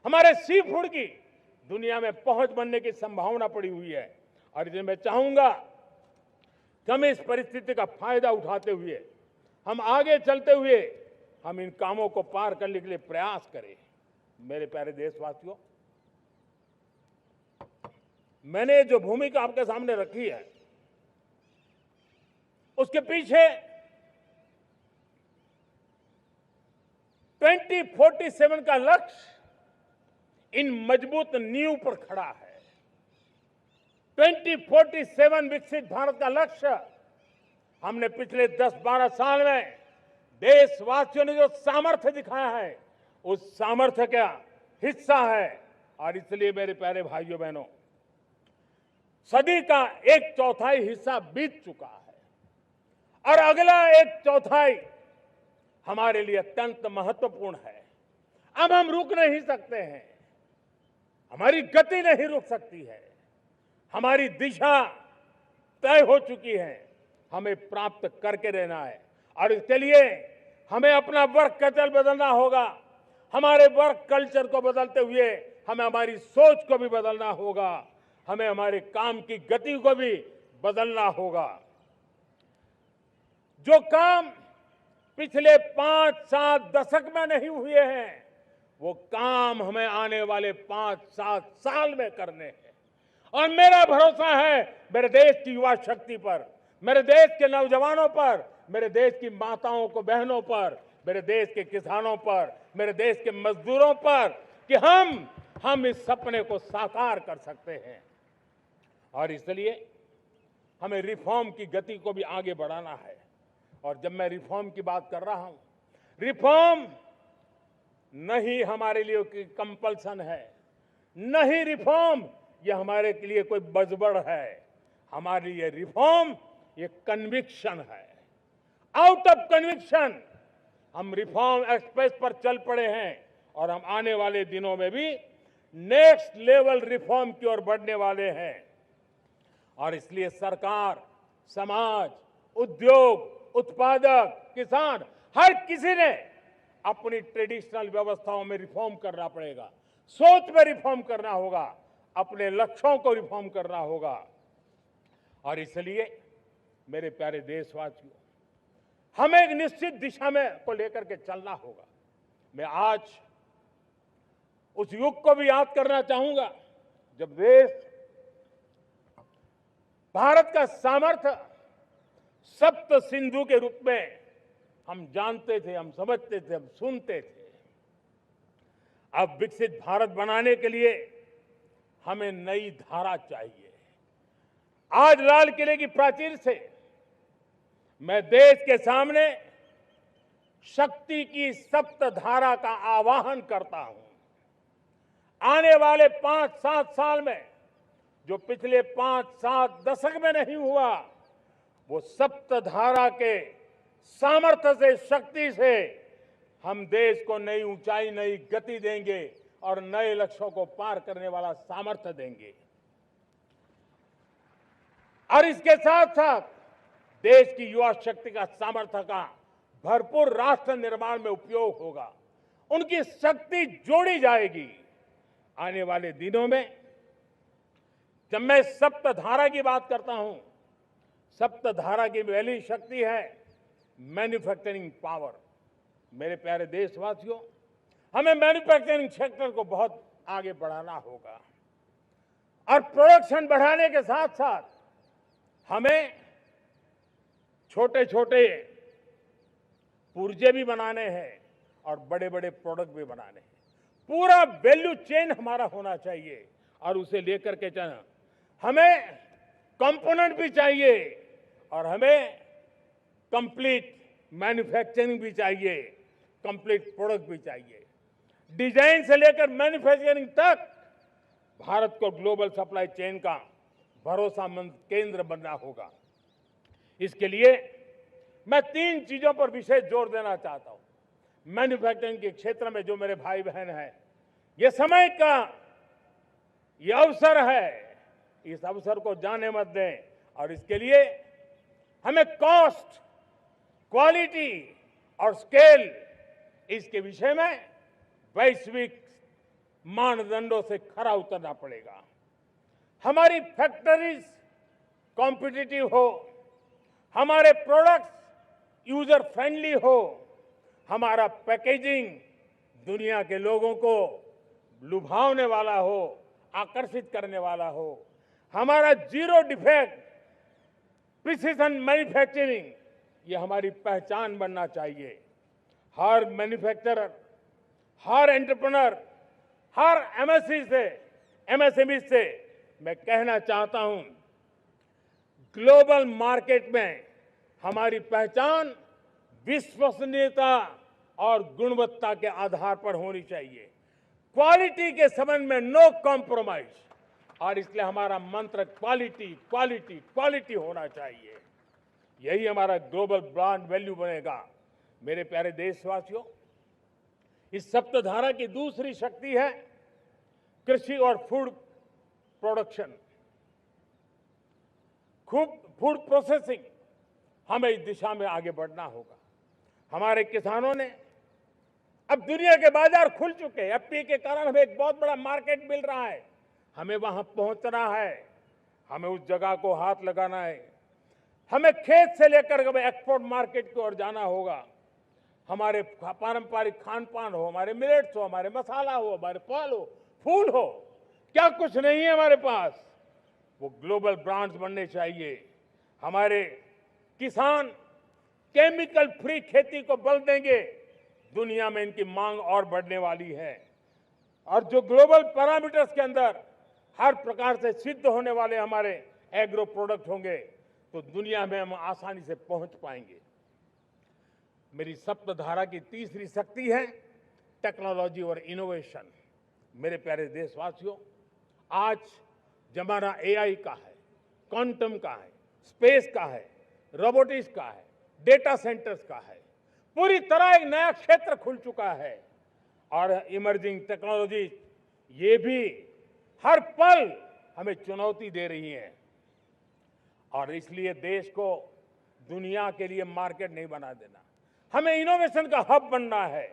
हमारे सी फूड की दुनिया में पहुंच बनने की संभावना पड़ी हुई है। और इसलिए मैं चाहूंगा कि हम इस परिस्थिति का फायदा उठाते हुए, हम आगे चलते हुए हम इन कामों को पार करने के लिए प्रयास करें। मेरे प्यारे देशवासियों, मैंने जो भूमिका आपके सामने रखी है उसके पीछे 2047 का लक्ष्य इन मजबूत नींव पर खड़ा है। 2047 विकसित भारत का लक्ष्य हमने पिछले 10-12 साल में देशवासियों ने जो सामर्थ्य दिखाया है उस सामर्थ्य का हिस्सा है। और इसलिए मेरे प्यारे भाइयों बहनों, सदी का 1/4 हिस्सा बीत चुका है और अगला 1/4 हमारे लिए अत्यंत महत्वपूर्ण है। अब हम रुक नहीं सकते हैं, हमारी गति नहीं रुक सकती है, हमारी दिशा तय हो चुकी है, हमें प्राप्त करके रहना है। और इसके लिए हमें अपना वर्क कल्चर बदलना होगा। हमारे वर्क कल्चर को बदलते हुए हमें हमारी सोच को भी बदलना होगा, हमें हमारे काम की गति को भी बदलना होगा। जो काम पिछले 5-7 दशक में नहीं हुए हैं वो काम हमें आने वाले 5-7 साल में करने हैं। और मेरा भरोसा है मेरे देश की युवा शक्ति पर, मेरे देश के नौजवानों पर, मेरे देश की माताओं को बहनों पर, मेरे देश के किसानों पर, मेरे देश के मजदूरों पर कि हम इस सपने को साकार कर सकते हैं। और इसलिए हमें रिफॉर्म की गति को भी आगे बढ़ाना है। और जब मैं रिफॉर्म की बात कर रहा हूं, रिफॉर्म नहीं हमारे लिए कोई कंपल्सन है, नहीं रिफॉर्म ये हमारे लिए कोई बजबड़ है। हमारे लिए रिफॉर्म ये कन्विक्शन है। आउट ऑफ कन्विक्शन हम रिफॉर्म एक्सप्रेस पर चल पड़े हैं और हम आने वाले दिनों में भी नेक्स्ट लेवल रिफॉर्म की ओर बढ़ने वाले हैं। और इसलिए सरकार, समाज, उद्योग, उत्पादक, किसान, हर किसी ने अपनी ट्रेडिशनल व्यवस्थाओं में रिफॉर्म करना पड़ेगा, सोच में रिफॉर्म करना होगा, अपने लक्ष्यों को रिफॉर्म करना होगा। और इसलिए मेरे प्यारे देशवासियों, हमें एक निश्चित दिशा में को लेकर के चलना होगा। मैं आज उस युग को भी याद करना चाहूंगा जब देश भारत का सामर्थ्य सप्त सिंधु के रूप में हम जानते थे, हम समझते थे, हम सुनते थे। अब विकसित भारत बनाने के लिए हमें नई धारा चाहिए। आज लाल किले की प्राचीर से मैं देश के सामने शक्ति की सप्त धारा का आह्वान करता हूं। आने वाले 5-7 साल में जो पिछले 5-7 दशक में नहीं हुआ, वो सप्त धारा के सामर्थ्य से, शक्ति से हम देश को नई ऊंचाई, नई गति देंगे और नए लक्ष्यों को पार करने वाला सामर्थ्य देंगे। और इसके साथ साथ देश की युवा शक्ति का सामर्थ्य का भरपूर राष्ट्र निर्माण में उपयोग होगा, उनकी शक्ति जोड़ी जाएगी। आने वाले दिनों में जब मैं सप्तधारा की बात करता हूं, सप्तधारा की पहली शक्ति है मैन्युफैक्चरिंग पावर। मेरे प्यारे देशवासियों, हमें मैन्युफैक्चरिंग सेक्टर को बहुत आगे बढ़ाना होगा और प्रोडक्शन बढ़ाने के साथ साथ हमें छोटे छोटे पुर्जे भी बनाने हैं और बड़े बड़े प्रोडक्ट भी बनाने हैं। पूरा वैल्यू चेन हमारा होना चाहिए और उसे लेकर के चलना। हमें कंपोनेंट भी चाहिए और हमें कंप्लीट मैन्युफैक्चरिंग भी चाहिए, कंप्लीट प्रोडक्ट भी चाहिए। डिजाइन से लेकर मैन्युफैक्चरिंग तक भारत को ग्लोबल सप्लाई चेन का भरोसामंद केंद्र बनना होगा। इसके लिए मैं 3 चीजों पर विशेष जोर देना चाहता हूं। मैन्युफैक्चरिंग के क्षेत्र में जो मेरे भाई बहन हैं, ये समय का ये अवसर है, इस अवसर को जाने मत दें। और इसके लिए हमें कॉस्ट, क्वालिटी और स्केल, इसके विषय में वैश्विक मानदंडों से खरा उतरना पड़ेगा। हमारी फैक्ट्रीज कॉम्पिटिटिव हो, हमारे प्रोडक्ट्स यूजर फ्रेंडली हो, हमारा पैकेजिंग दुनिया के लोगों को लुभावने वाला हो, आकर्षित करने वाला हो, हमारा जीरो डिफेक्ट प्रिसिजन मैन्युफैक्चरिंग, ये हमारी पहचान बनना चाहिए। हर मैन्युफैक्चरर, हर एंटरप्रेन्योर, हर एमएसएमई से मैं कहना चाहता हूं, ग्लोबल मार्केट में हमारी पहचान विश्वसनीयता और गुणवत्ता के आधार पर होनी चाहिए। क्वालिटी के संबंध में नो कॉम्प्रोमाइज, और इसलिए हमारा मंत्र क्वालिटी, क्वालिटी, क्वालिटी होना चाहिए। यही हमारा ग्लोबल ब्रांड वैल्यू बनेगा। मेरे प्यारे देशवासियों, इस सप्तधारा की दूसरी शक्ति है कृषि और फूड प्रोडक्शन, फूड प्रोसेसिंग। हमें इस दिशा में आगे बढ़ना होगा। हमारे किसानों ने, अब दुनिया के बाजार खुल चुके हैं, एफपीए के कारण हमें एक बहुत बड़ा मार्केट मिल रहा है। हमें वहां पहुंचना है, हमें उस जगह को हाथ लगाना है। हमें खेत से लेकर एक्सपोर्ट मार्केट की ओर जाना होगा। हमारे पारंपरिक खान पान हो, हमारे मिलेट्स हो, हमारे मसाला हो, हमारे फल हो, फूल हो, क्या कुछ नहीं है हमारे पास, वो ग्लोबल ब्रांड्स बनने चाहिए। हमारे किसान केमिकल फ्री खेती को बल देंगे, दुनिया में इनकी मांग और बढ़ने वाली है। और जो ग्लोबल पैरामीटर्स के अंदर हर प्रकार से सिद्ध होने वाले हमारे एग्रो प्रोडक्ट होंगे, तो दुनिया में हम आसानी से पहुंच पाएंगे। मेरी सप्तधारा की तीसरी शक्ति है टेक्नोलॉजी और इनोवेशन। मेरे प्यारे देशवासियों, आज जमाना एआई का है, क्वांटम का है, स्पेस का है, रोबोटिक्स का है, डेटा सेंटर्स का है। पूरी तरह एक नया क्षेत्र खुल चुका है और इमर्जिंग टेक्नोलॉजी ये भी हर पल हमें चुनौती दे रही है। और इसलिए देश को दुनिया के लिए मार्केट नहीं बना देना, हमें इनोवेशन का हब बनना है।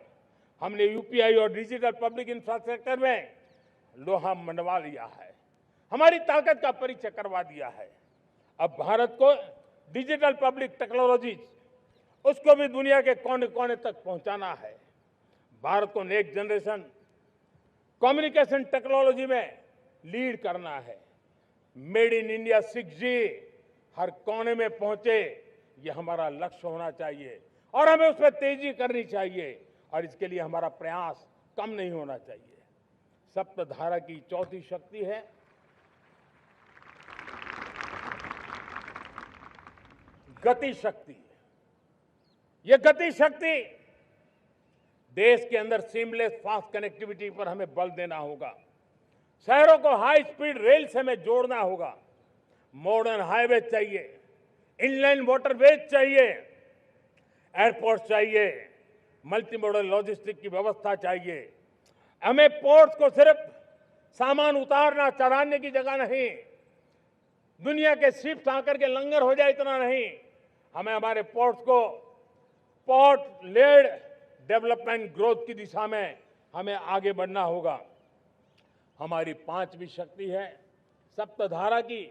हमने यूपीआई और डिजिटल पब्लिक इंफ्रास्ट्रक्चर में लोहा मनवा लिया है, हमारी ताकत का परिचय करवा दिया है। अब भारत को डिजिटल पब्लिक टेक्नोलॉजी उसको भी दुनिया के कोने कोने तक पहुंचाना है। भारत को नेक्स्ट जनरेशन कम्युनिकेशन टेक्नोलॉजी में लीड करना है। मेड इन इंडिया 6G हर कोने में पहुंचे, ये हमारा लक्ष्य होना चाहिए और हमें उस पर तेजी करनी चाहिए और इसके लिए हमारा प्रयास कम नहीं होना चाहिए। सप्तधारा की चौथी शक्ति है गति शक्ति। ये गति शक्ति देश के अंदर सीमलेस फास्ट कनेक्टिविटी पर हमें बल देना होगा। शहरों को हाई स्पीड रेल से हमें जोड़ना होगा। मॉडर्न हाईवे चाहिए, इनलैंड वाटरवेज चाहिए, एयरपोर्ट चाहिए, मल्टी मॉडल लॉजिस्टिक की व्यवस्था चाहिए। हमें पोर्ट्स को सिर्फ सामान उतारना चढ़ाने की जगह नहीं, दुनिया के शिप्स आकर के लंगर हो जाए इतना नहीं, हमें हमारे पोर्ट्स को पोर्ट लेड डेवलपमेंट ग्रोथ की दिशा में हमें आगे बढ़ना होगा। हमारी पांचवी शक्ति है सप्तधारा की,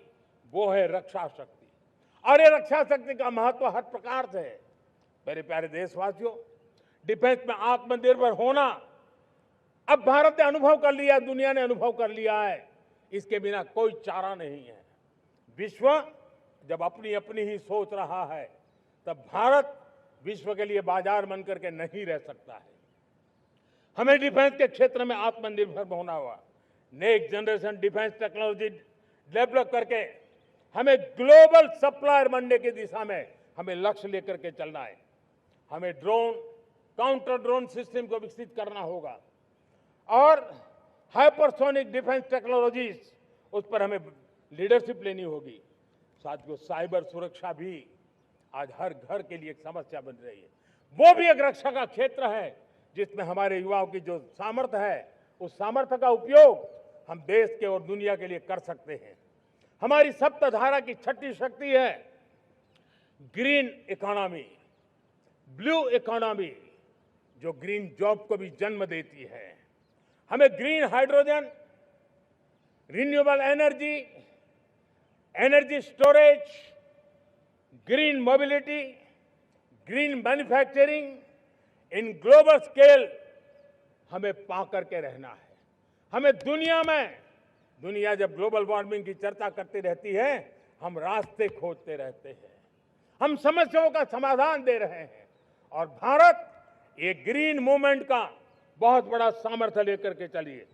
वो है रक्षा शक्ति। और ये रक्षा शक्ति का महत्व हर प्रकार से है। मेरे प्यारे देशवासियों, डिफेंस में आत्मनिर्भर होना अब भारत ने अनुभव कर लिया, दुनिया ने अनुभव कर लिया है, इसके बिना कोई चारा नहीं है। विश्व जब अपनी अपनी ही सोच रहा है, तब भारत विश्व के लिए बाजार बन करके नहीं रह सकता है। हमें डिफेंस के क्षेत्र में आत्मनिर्भर होना होगा। Next generation defence technology develop करके हमें ग्लोबल सप्लायर बनने की दिशा में हमें लक्ष्य लेकर के चलना है। हमें ड्रोन, काउंटर ड्रोन सिस्टम को विकसित करना होगा और हाइपरसोनिक डिफेंस टेक्नोलॉजीज, उस पर हमें लीडरशिप लेनी होगी। साथियों, साइबर सुरक्षा भी आज हर घर के लिए एक समस्या बन रही है। वो भी एक रक्षा का क्षेत्र है जिसमें हमारे युवाओं की जो सामर्थ्य है, उस सामर्थ्य का उपयोग हम देश के और दुनिया के लिए कर सकते हैं। हमारी सप्तधारा की छठी शक्ति है ग्रीन इकोनॉमी, ब्लू इकोनॉमी, जो ग्रीन जॉब को भी जन्म देती है। हमें green hydrogen, renewable energy, energy storage, green mobility, green manufacturing in global scale हमें पा करके रहना है। हमें दुनिया जब ग्लोबल वार्मिंग की चर्चा करती रहती है, हम रास्ते खोजते रहते हैं, हम समस्याओं का समाधान दे रहे हैं और भारत ये ग्रीन मूवमेंट का बहुत बड़ा सामर्थ्य लेकर के चलिए।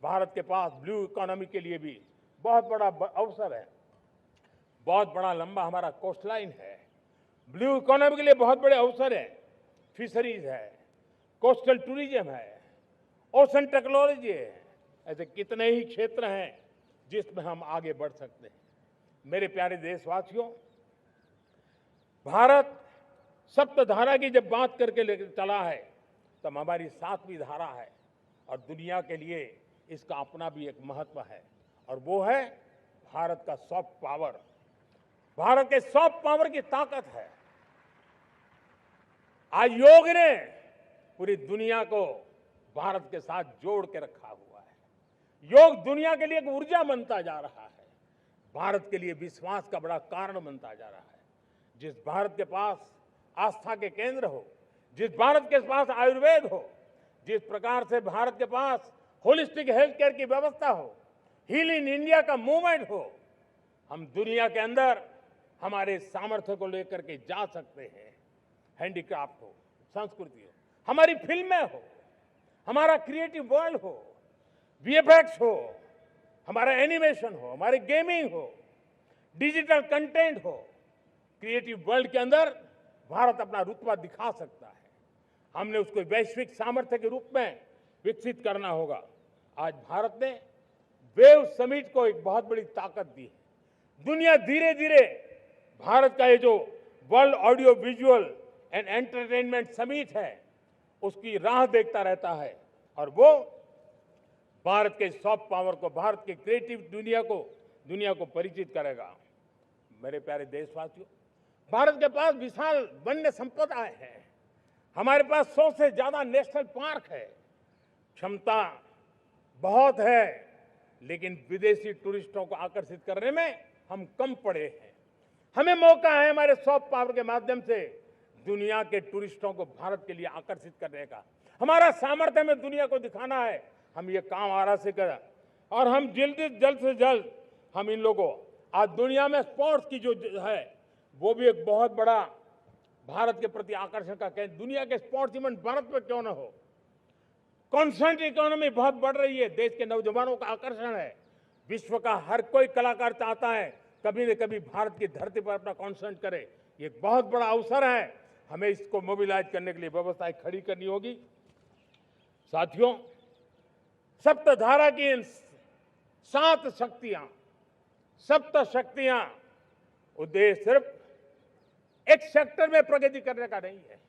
भारत के पास ब्लू इकोनॉमी के लिए भी बहुत बड़ा अवसर है। बहुत बड़ा लंबा हमारा कोस्ट लाइन है। ब्लू इकोनॉमी के लिए बहुत बड़े अवसर है। फिशरीज है, कोस्टल टूरिज्म है, ओशन टेक्नोलॉजी है। ऐसे कितने ही क्षेत्र हैं जिसमें हम आगे बढ़ सकते हैं। मेरे प्यारे देशवासियों, भारत सप्तधारा की जब बात करके लेकर चला है, तब हमारी सातवीं धारा है और दुनिया के लिए इसका अपना भी एक महत्व है और वो है भारत का सॉफ्ट पावर। भारत के सॉफ्ट पावर की ताकत है। आज योग ने पूरी दुनिया को भारत के साथ जोड़ के रखा हुआ है। योग दुनिया के लिए एक ऊर्जा बनता जा रहा है, भारत के लिए विश्वास का बड़ा कारण बनता जा रहा है। जिस भारत के पास आस्था के केंद्र हो, जिस भारत के पास आयुर्वेद हो, जिस प्रकार से भारत के पास होलिस्टिक हेल्थ केयर की व्यवस्था हो, हील इन इंडिया का मूवमेंट हो, हम दुनिया के अंदर हमारे सामर्थ्य को लेकर के जा सकते हैं। हैंडीक्राफ्ट हो, संस्कृति हो, हमारी फिल्में हो, हमारा क्रिएटिव वर्ल्ड हो, वीएफएक्स हो, हमारा एनिमेशन हो, हमारी गेमिंग हो, डिजिटल कंटेंट हो, क्रिएटिव वर्ल्ड के अंदर भारत अपना रुतबा दिखा सकता है। हमने उसको वैश्विक सामर्थ्य के रूप में विकसित करना होगा। आज भारत ने वेव समिट को एक बहुत बड़ी ताकत दी है। दुनिया धीरे धीरे भारत का ये जो world audio visual and entertainment summit है, उसकी राह देखता रहता है और वो भारत के सॉफ्ट पावर को, भारत के क्रिएटिव दुनिया को परिचित करेगा। मेरे प्यारे देशवासियों, भारत के पास विशाल वन्य संपदा है। हमारे पास 100 से ज्यादा नेशनल पार्क है, क्षमता बहुत है, लेकिन विदेशी टूरिस्टों को आकर्षित करने में हम कम पड़े हैं। हमें मौका है हमारे सॉफ्ट पावर के माध्यम से दुनिया के टूरिस्टों को भारत के लिए आकर्षित करने का। हमारा सामर्थ्य हमें दुनिया को दिखाना है। हम ये काम आरा से करें और हम जल्द से जल्द हम इन लोगों, आज दुनिया में स्पोर्ट्स की जो है वो भी एक बहुत बड़ा भारत के प्रति आकर्षण का केंद्र। दुनिया के स्पोर्ट्स इवेंट भारत में क्यों ना हो। कॉन्स्टेंट इकोनॉमी बहुत बढ़ रही है, देश के नौजवानों का आकर्षण है। विश्व का हर कोई कलाकार चाहता है कभी न कभी भारत की धरती पर अपना कॉन्सर्ट करे। ये एक बहुत बड़ा अवसर है, हमें इसको मोबिलाइज करने के लिए व्यवस्थाएं खड़ी करनी होगी। साथियों, सप्तधारा की इन 7 शक्तियां उद्देश्य सिर्फ एक सेक्टर में प्रगति करने का नहीं है।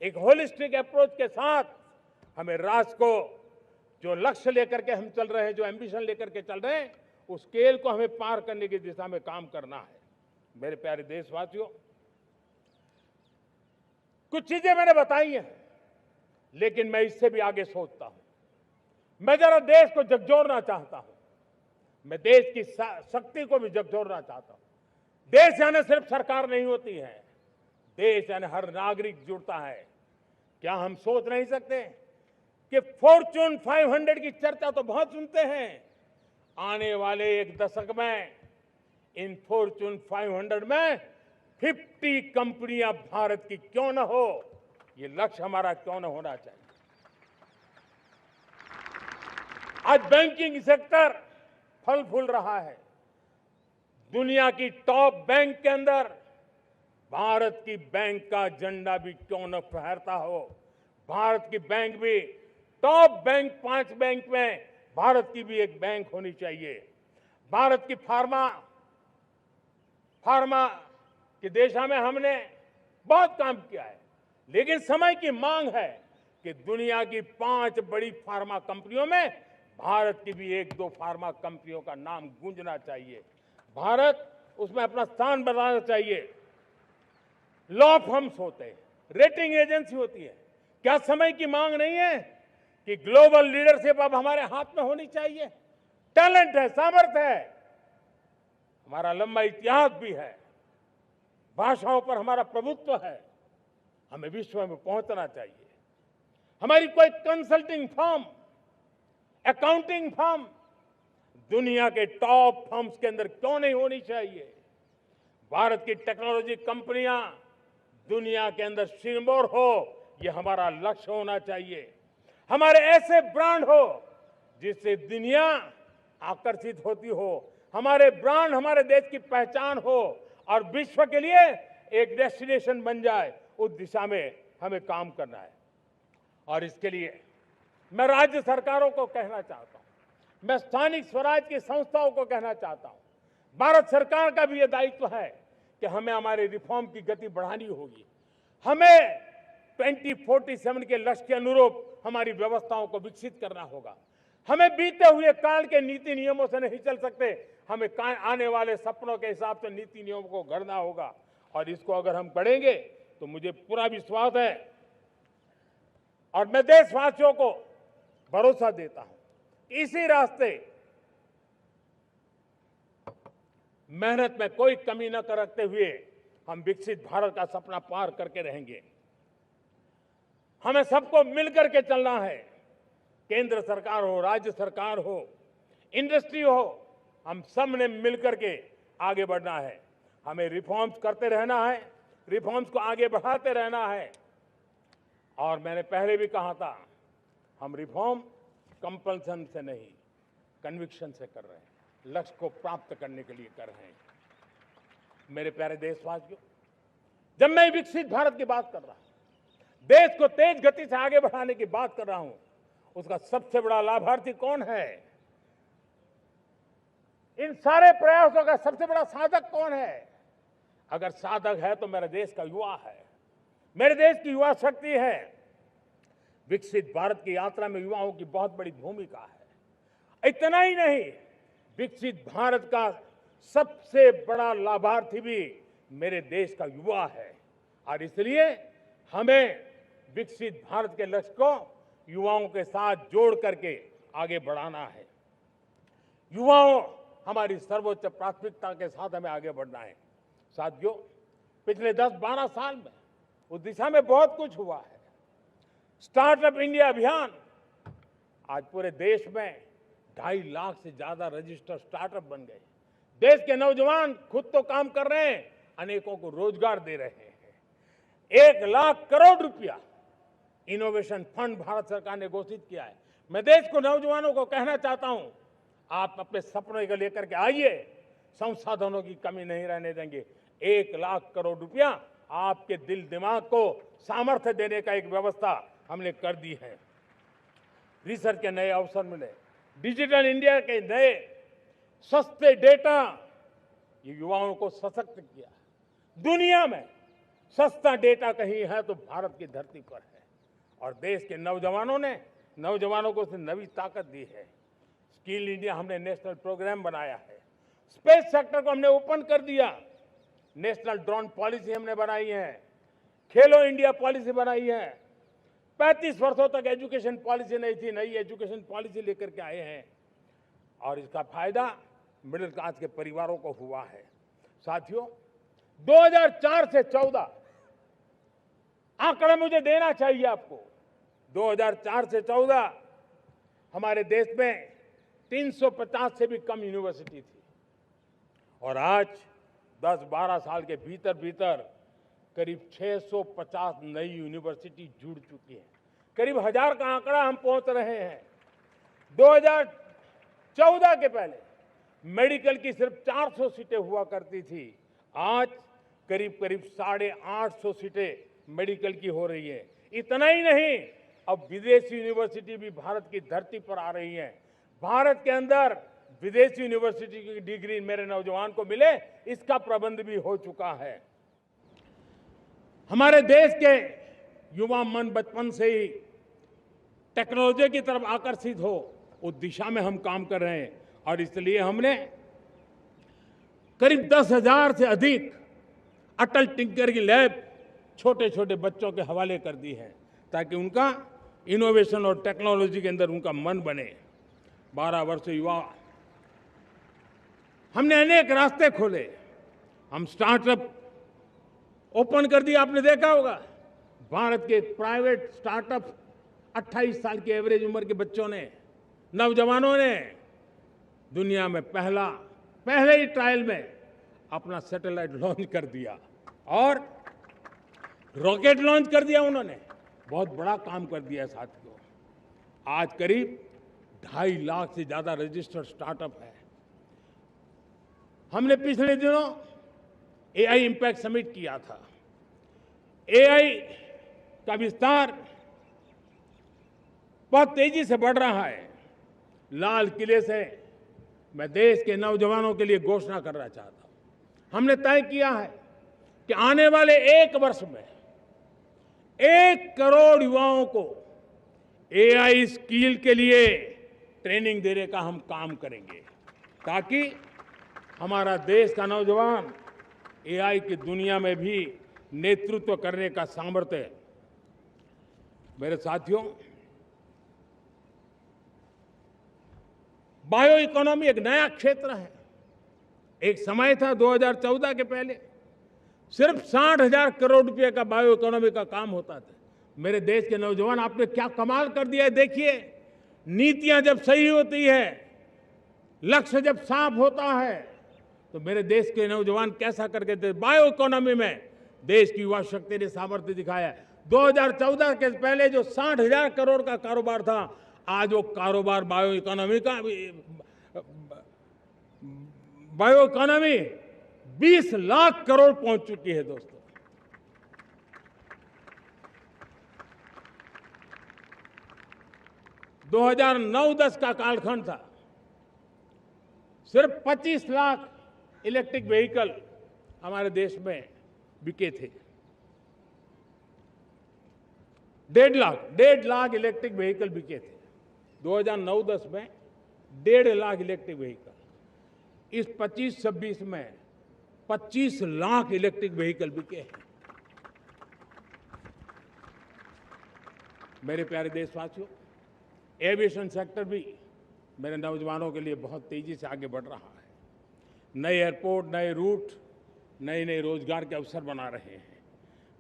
एक होलिस्टिक अप्रोच के साथ हमें राष्ट्र को जो लक्ष्य लेकर के हम चल रहे हैं, जो एम्बिशन लेकर के चल रहे हैं, उस स्केल को हमें पार करने की दिशा में काम करना है। मेरे प्यारे देशवासियों, कुछ चीजें मैंने बताई हैं, लेकिन मैं इससे भी आगे सोचता हूं। मैं जरा देश को झकझोरना चाहता हूं। मैं देश की शक्ति को भी झकझोरना चाहता हूं। देश यानी सिर्फ सरकार नहीं होती है, देश यानी हर नागरिक जुड़ता है। क्या हम सोच नहीं सकते कि फॉर्च्यून 500 की चर्चा तो बहुत सुनते हैं, आने वाले एक दशक में इन फॉर्च्यून 500 में 50 कंपनियां भारत की क्यों न हो, ये लक्ष्य हमारा क्यों न होना चाहिए। आज बैंकिंग सेक्टर फल फूल रहा है। दुनिया की टॉप बैंक के अंदर भारत की बैंक का झंडा भी क्यों न फहरता हो। भारत की बैंक भी टॉप बैंक 5 बैंक में भारत की भी एक बैंक होनी चाहिए। भारत की फार्मा की दिशा में हमने बहुत काम किया है, लेकिन समय की मांग है कि दुनिया की 5 बड़ी फार्मा कंपनियों में भारत की भी 1-2 फार्मा कंपनियों का नाम गूंजना चाहिए। भारत उसमें अपना स्थान बनाना चाहिए। लॉ फर्म्स होते हैं, रेटिंग एजेंसी होती है। क्या समय की मांग नहीं है कि ग्लोबल लीडरशिप अब हमारे हाथ में होनी चाहिए? टैलेंट है, सामर्थ्य है, हमारा लंबा इतिहास भी है, भाषाओं पर हमारा प्रभुत्व है। हमें विश्व में पहुंचना चाहिए। हमारी कोई कंसल्टिंग फर्म, अकाउंटिंग फर्म दुनिया के टॉप फर्म्स के अंदर क्यों नहीं होनी चाहिए? भारत की टेक्नोलॉजी कंपनियां दुनिया के अंदर सिरमौर हो, यह हमारा लक्ष्य होना चाहिए। हमारे ऐसे ब्रांड हो जिससे दुनिया आकर्षित होती हो, हमारे ब्रांड हमारे देश की पहचान हो और विश्व के लिए एक डेस्टिनेशन बन जाए। उस दिशा में हमें काम करना है और इसके लिए मैं राज्य सरकारों को कहना चाहता हूं, मैं स्थानिक स्वराज की संस्थाओं को कहना चाहता हूं, भारत सरकार का भी यह दायित्व है कि हमें हमारे रिफॉर्म की गति बढ़ानी होगी। हमें 2047 के लक्ष्य के अनुरूप हमारी व्यवस्थाओं को विकसित करना होगा। हमें बीते हुए काल के नीति नियमों से नहीं चल सकते, हमें आने वाले सपनों के हिसाब से नीति नियमों को गढ़ना होगा और इसको अगर हम करेंगे तो मुझे पूरा विश्वास है और मैं देशवासियों को भरोसा देता हूं, इसी रास्ते मेहनत में कोई कमी न करते हुए हम विकसित भारत का सपना पार करके रहेंगे। हमें सबको मिलकर के चलना है, केंद्र सरकार हो, राज्य सरकार हो, इंडस्ट्री हो, हम सब ने मिलकर के आगे बढ़ना है। हमें रिफॉर्म्स करते रहना है, रिफॉर्म्स को आगे बढ़ाते रहना है। और मैंने पहले भी कहा था, हम रिफॉर्म कंपल्सन से नहीं, कन्विक्शन से कर रहे हैं, लक्ष्य को प्राप्त करने के लिए कर रहे हैं। मेरे प्यारे देशवासियों, जब मैं विकसित भारत की बात कर रहा हूं, देश को तेज गति से आगे बढ़ाने की बात कर रहा हूं, उसका सबसे बड़ा लाभार्थी कौन है? इन सारे प्रयासों का सबसे बड़ा साधक कौन है? अगर साधक है तो मेरे देश का युवा है, मेरे देश की युवा शक्ति है। विकसित भारत की यात्रा में युवाओं की बहुत बड़ी भूमिका है। इतना ही नहीं, विकसित भारत का सबसे बड़ा लाभार्थी भी मेरे देश का युवा है और इसलिए हमें विकसित भारत के लक्ष्य को युवाओं के साथ जोड़ करके आगे बढ़ाना है। युवाओं हमारी सर्वोच्च प्राथमिकता के साथ हमें आगे बढ़ना है। साथियों, पिछले 10-12 साल में उस दिशा में बहुत कुछ हुआ है। स्टार्टअप इंडिया अभियान, आज पूरे देश में 2.5 लाख से ज्यादा रजिस्टर्ड स्टार्टअप बन गए। देश के नौजवान खुद तो काम कर रहे हैं, अनेकों को रोजगार दे रहे हैं। 1 लाख करोड़ रुपया इनोवेशन फंड भारत सरकार ने घोषित किया है। मैं देश को, नौजवानों को कहना चाहता हूं, आप अपने सपनों को लेकर के आइए, संसाधनों की कमी नहीं रहने देंगे। 1 लाख करोड़ रुपया आपके दिल दिमाग को सामर्थ्य देने का एक व्यवस्था हमने कर दी है। रिसर्च के नए अवसर मिले, डिजिटल इंडिया के नए सस्ते डेटा, ये युवाओं को सशक्त किया। दुनिया में सस्ता डेटा कहीं है तो भारत की धरती पर है, और देश के नौजवानों को उसने नई ताकत दी है। स्किल इंडिया हमने नेशनल प्रोग्राम बनाया है। स्पेस सेक्टर को हमने ओपन कर दिया। नेशनल ड्रोन पॉलिसी हमने बनाई है। खेलो इंडिया पॉलिसी बनाई है। 35 वर्षों तक एजुकेशन पॉलिसी नहीं थी, नई एजुकेशन पॉलिसी लेकर के आए हैं, और इसका फायदा मिडिल क्लास के परिवारों को हुआ है। साथियों, 2004 से 14 आंकड़ा मुझे देना चाहिए आपको। 2004 से 14 हमारे देश में 350 से भी कम यूनिवर्सिटी थी, और आज 10-12 साल के भीतर करीब 650 नई यूनिवर्सिटी जुड़ चुकी है। करीब 1000 का आंकड़ा हम पहुंच रहे हैं। 2014 के पहले मेडिकल की सिर्फ 400 सीटें हुआ करती थी, आज करीब 850 सीटें मेडिकल की हो रही है। इतना ही नहीं, अब विदेशी यूनिवर्सिटी भी भारत की धरती पर आ रही है। भारत के अंदर विदेशी यूनिवर्सिटी की डिग्री मेरे नौजवान को मिले, इसका प्रबंध भी हो चुका है। हमारे देश के युवा मन बचपन से ही टेक्नोलॉजी की तरफ आकर्षित हो, उस दिशा में हम काम कर रहे हैं, और इसलिए हमने करीब 10,000 से अधिक अटल टिंकरिंग लैब छोटे छोटे बच्चों के हवाले कर दी है, ताकि उनका इनोवेशन और टेक्नोलॉजी के अंदर उनका मन बने। 12 वर्ष युवा, हमने अनेक रास्ते खोले। हम स्टार्टअप ओपन कर दिया, आपने देखा होगा। भारत के प्राइवेट स्टार्टअप 28 साल की एवरेज उम्र के बच्चों ने, नौजवानों ने दुनिया में पहले ही ट्रायल में अपना सैटेलाइट लॉन्च कर दिया और रॉकेट लॉन्च कर दिया। उन्होंने बहुत बड़ा काम कर दिया साथियों। आज करीब 2.5 लाख से ज्यादा रजिस्टर्ड स्टार्टअप है। हमने पिछले दिनों एआई इंपैक्ट समिट किया था। एआई का विस्तार बहुत तेजी से बढ़ रहा है। लाल किले से मैं देश के नौजवानों के लिए घोषणा करना चाहता हूं। हमने तय किया है कि आने वाले 1 वर्ष में 1 करोड़ युवाओं को एआई स्किल के लिए ट्रेनिंग देने का हम काम करेंगे, ताकि हमारा देश का नौजवान एआई की दुनिया में भी नेतृत्व करने का सामर्थ्य। मेरे साथियों, बायो इकोनॉमी एक नया क्षेत्र है। एक समय था 2014 के पहले सिर्फ 60,000 करोड़ रुपए का बायो इकोनॉमी का काम होता था। मेरे देश के नौजवान, आपने क्या कमाल कर दिया है। देखिए, नीतियां जब सही होती है, लक्ष्य जब साफ होता है, तो मेरे देश के नौजवान कैसा करके थे। बायो इकोनॉमी में देश की युवा शक्ति ने सामर्थ्य दिखाया है। 2014 के पहले जो 60,000 करोड़ का कारोबार था, आज वो कारोबार बायो इकोनॉमी 20 लाख करोड़ पहुंच चुकी है। दोस्तों, दो 2009-10 का कालखंड था, सिर्फ 25 लाख इलेक्ट्रिक व्हीकल हमारे देश में बिके थे। 1.5 लाख इलेक्ट्रिक व्हीकल बिके थे 2009-10 में। 1.5 लाख इलेक्ट्रिक व्हीकल। इस 25-26 में 25 लाख इलेक्ट्रिक व्हीकल बिके हैं। मेरे प्यारे देशवासियों, एविएशन सेक्टर भी मेरे नौजवानों के लिए बहुत तेजी से आगे बढ़ रहा है। नए एयरपोर्ट, नए रूट, नए नए रोजगार के अवसर बना रहे हैं।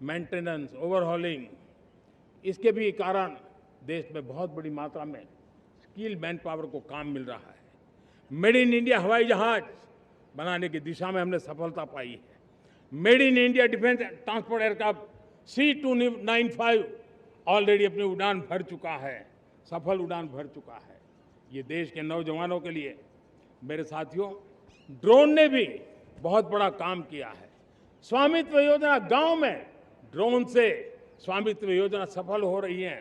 मेंटेनेंस, ओवरहॉलिंग, इसके भी कारण देश में बहुत बड़ी मात्रा में स्किल मैन पावर को काम मिल रहा है। मेड इन इंडिया हवाई जहाज बनाने की दिशा में हमने सफलता पाई है। Made in India defence transport aircraft C295 already अपनी उड़ान भर चुका है, सफल उड़ान भर चुका है। ये देश के नौजवानों के लिए, मेरे साथियों, ड्रोन ने भी बहुत बड़ा काम किया है। स्वामित्व योजना, गांव में ड्रोन से स्वामित्व योजना सफल हो रही है।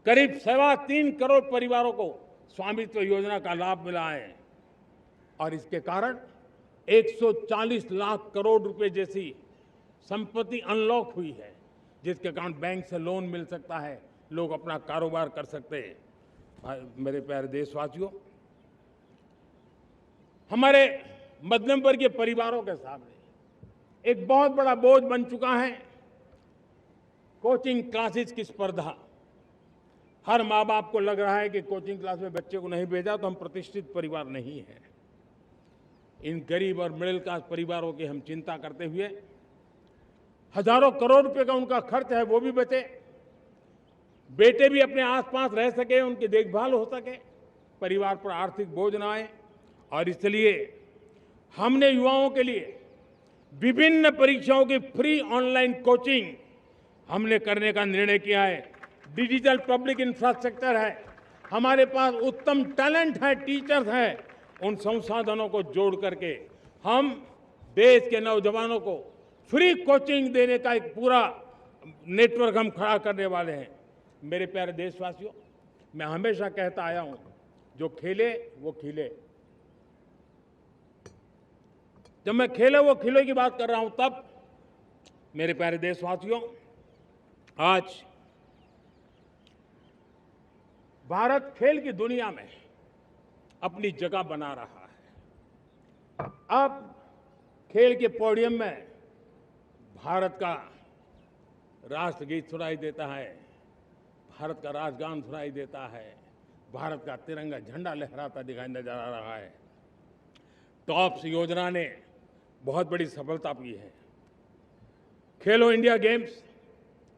करीब 3.25 करोड़ परिवारों को स्वामित्व योजना का लाभ मिला है और इसके कारण 140 लाख करोड़ रुपए जैसी संपत्ति अनलॉक हुई है, जिसके कारण बैंक से लोन मिल सकता है, लोग अपना कारोबार कर सकते हैं। मेरे प्यारे देशवासियों, हमारे मध्यम वर्गीय परिवारों के सामने एक बहुत बड़ा बोझ बन चुका है कोचिंग क्लासेस की स्पर्धा। हर माँ बाप को लग रहा है कि कोचिंग क्लास में बच्चे को नहीं भेजा तो हम प्रतिष्ठित परिवार नहीं है। इन गरीब और मिडिल क्लास परिवारों की हम चिंता करते हुए हजारों करोड़ रुपए का उनका खर्च है वो भी बचे, बेटे भी अपने आसपास रह सके, उनकी देखभाल हो सके, परिवार पर आर्थिक बोझ न आए। और इसलिए हमने युवाओं के लिए विभिन्न परीक्षाओं की फ्री ऑनलाइन कोचिंग हमने करने का निर्णय किया है। डिजिटल पब्लिक इंफ्रास्ट्रक्चर है, हमारे पास उत्तम टैलेंट है, टीचर्स हैं, उन संसाधनों को जोड़ करके हम देश के नौजवानों को फ्री कोचिंग देने का एक पूरा नेटवर्क हम खड़ा करने वाले हैं। मेरे प्यारे देशवासियों, मैं हमेशा कहता आया हूं, जो खेले वो खिले। जब मैं खेले वो खिले की बात कर रहा हूं, तब मेरे प्यारे देशवासियों, आज भारत खेल की दुनिया में अपनी जगह बना रहा है। अब खेल के पोडियम में भारत का राष्ट्रगीत सुनाई देता है, भारत का राष्ट्रगान सुनाई देता है, भारत का तिरंगा झंडा लहराता दिखाई नजर आ रहा है। टॉप्स योजना ने बहुत बड़ी सफलता पाई है। खेलो India games,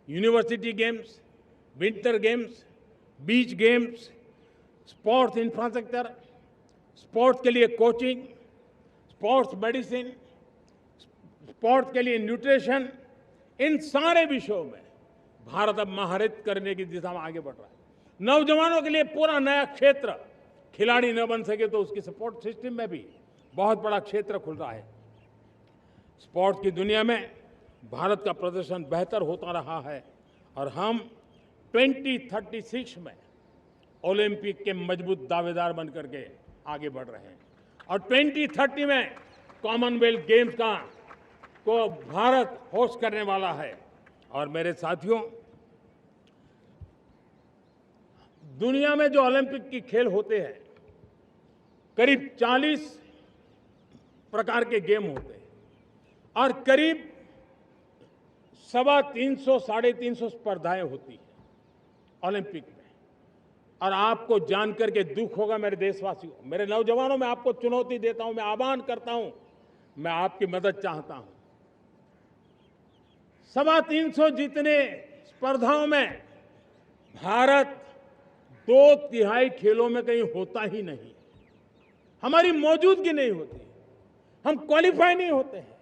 university games, winter games, beach games, sports infrastructure, sports के लिए कोचिंग, स्पोर्ट्स मेडिसिन, स्पोर्ट्स के लिए न्यूट्रिशन, इन सारे विषयों में भारत अब महारत करने की दिशा में आगे बढ़ रहा है। नौजवानों के लिए पूरा नया क्षेत्र, खिलाड़ी न बन सके तो उसकी सपोर्ट सिस्टम में भी बहुत बड़ा क्षेत्र खुल रहा है। स्पोर्ट्स की दुनिया में भारत का प्रदर्शन बेहतर होता रहा है और हम 2036 में ओलंपिक के मजबूत दावेदार बनकर के आगे बढ़ रहे हैं और 2030 में कॉमनवेल्थ गेम्स को भारत होस्ट करने वाला है। और मेरे साथियों, दुनिया में जो ओलंपिक की खेल होते हैं, करीब 40 प्रकार के गेम होते हैं और करीब 350 साढ़े 350 स्पर्धाएं होती हैं ओलंपिक में। और आपको जानकर के दुख होगा मेरे देशवासियों, मेरे नौजवानों, मैं आपको चुनौती देता हूं, मैं आह्वान करता हूं, मैं आपकी मदद चाहता हूं। 350 जितने स्पर्धाओं में भारत 2/3 खेलों में कहीं होता ही नहीं, हमारी मौजूदगी नहीं होती, हम क्वालिफाई नहीं होते हैं।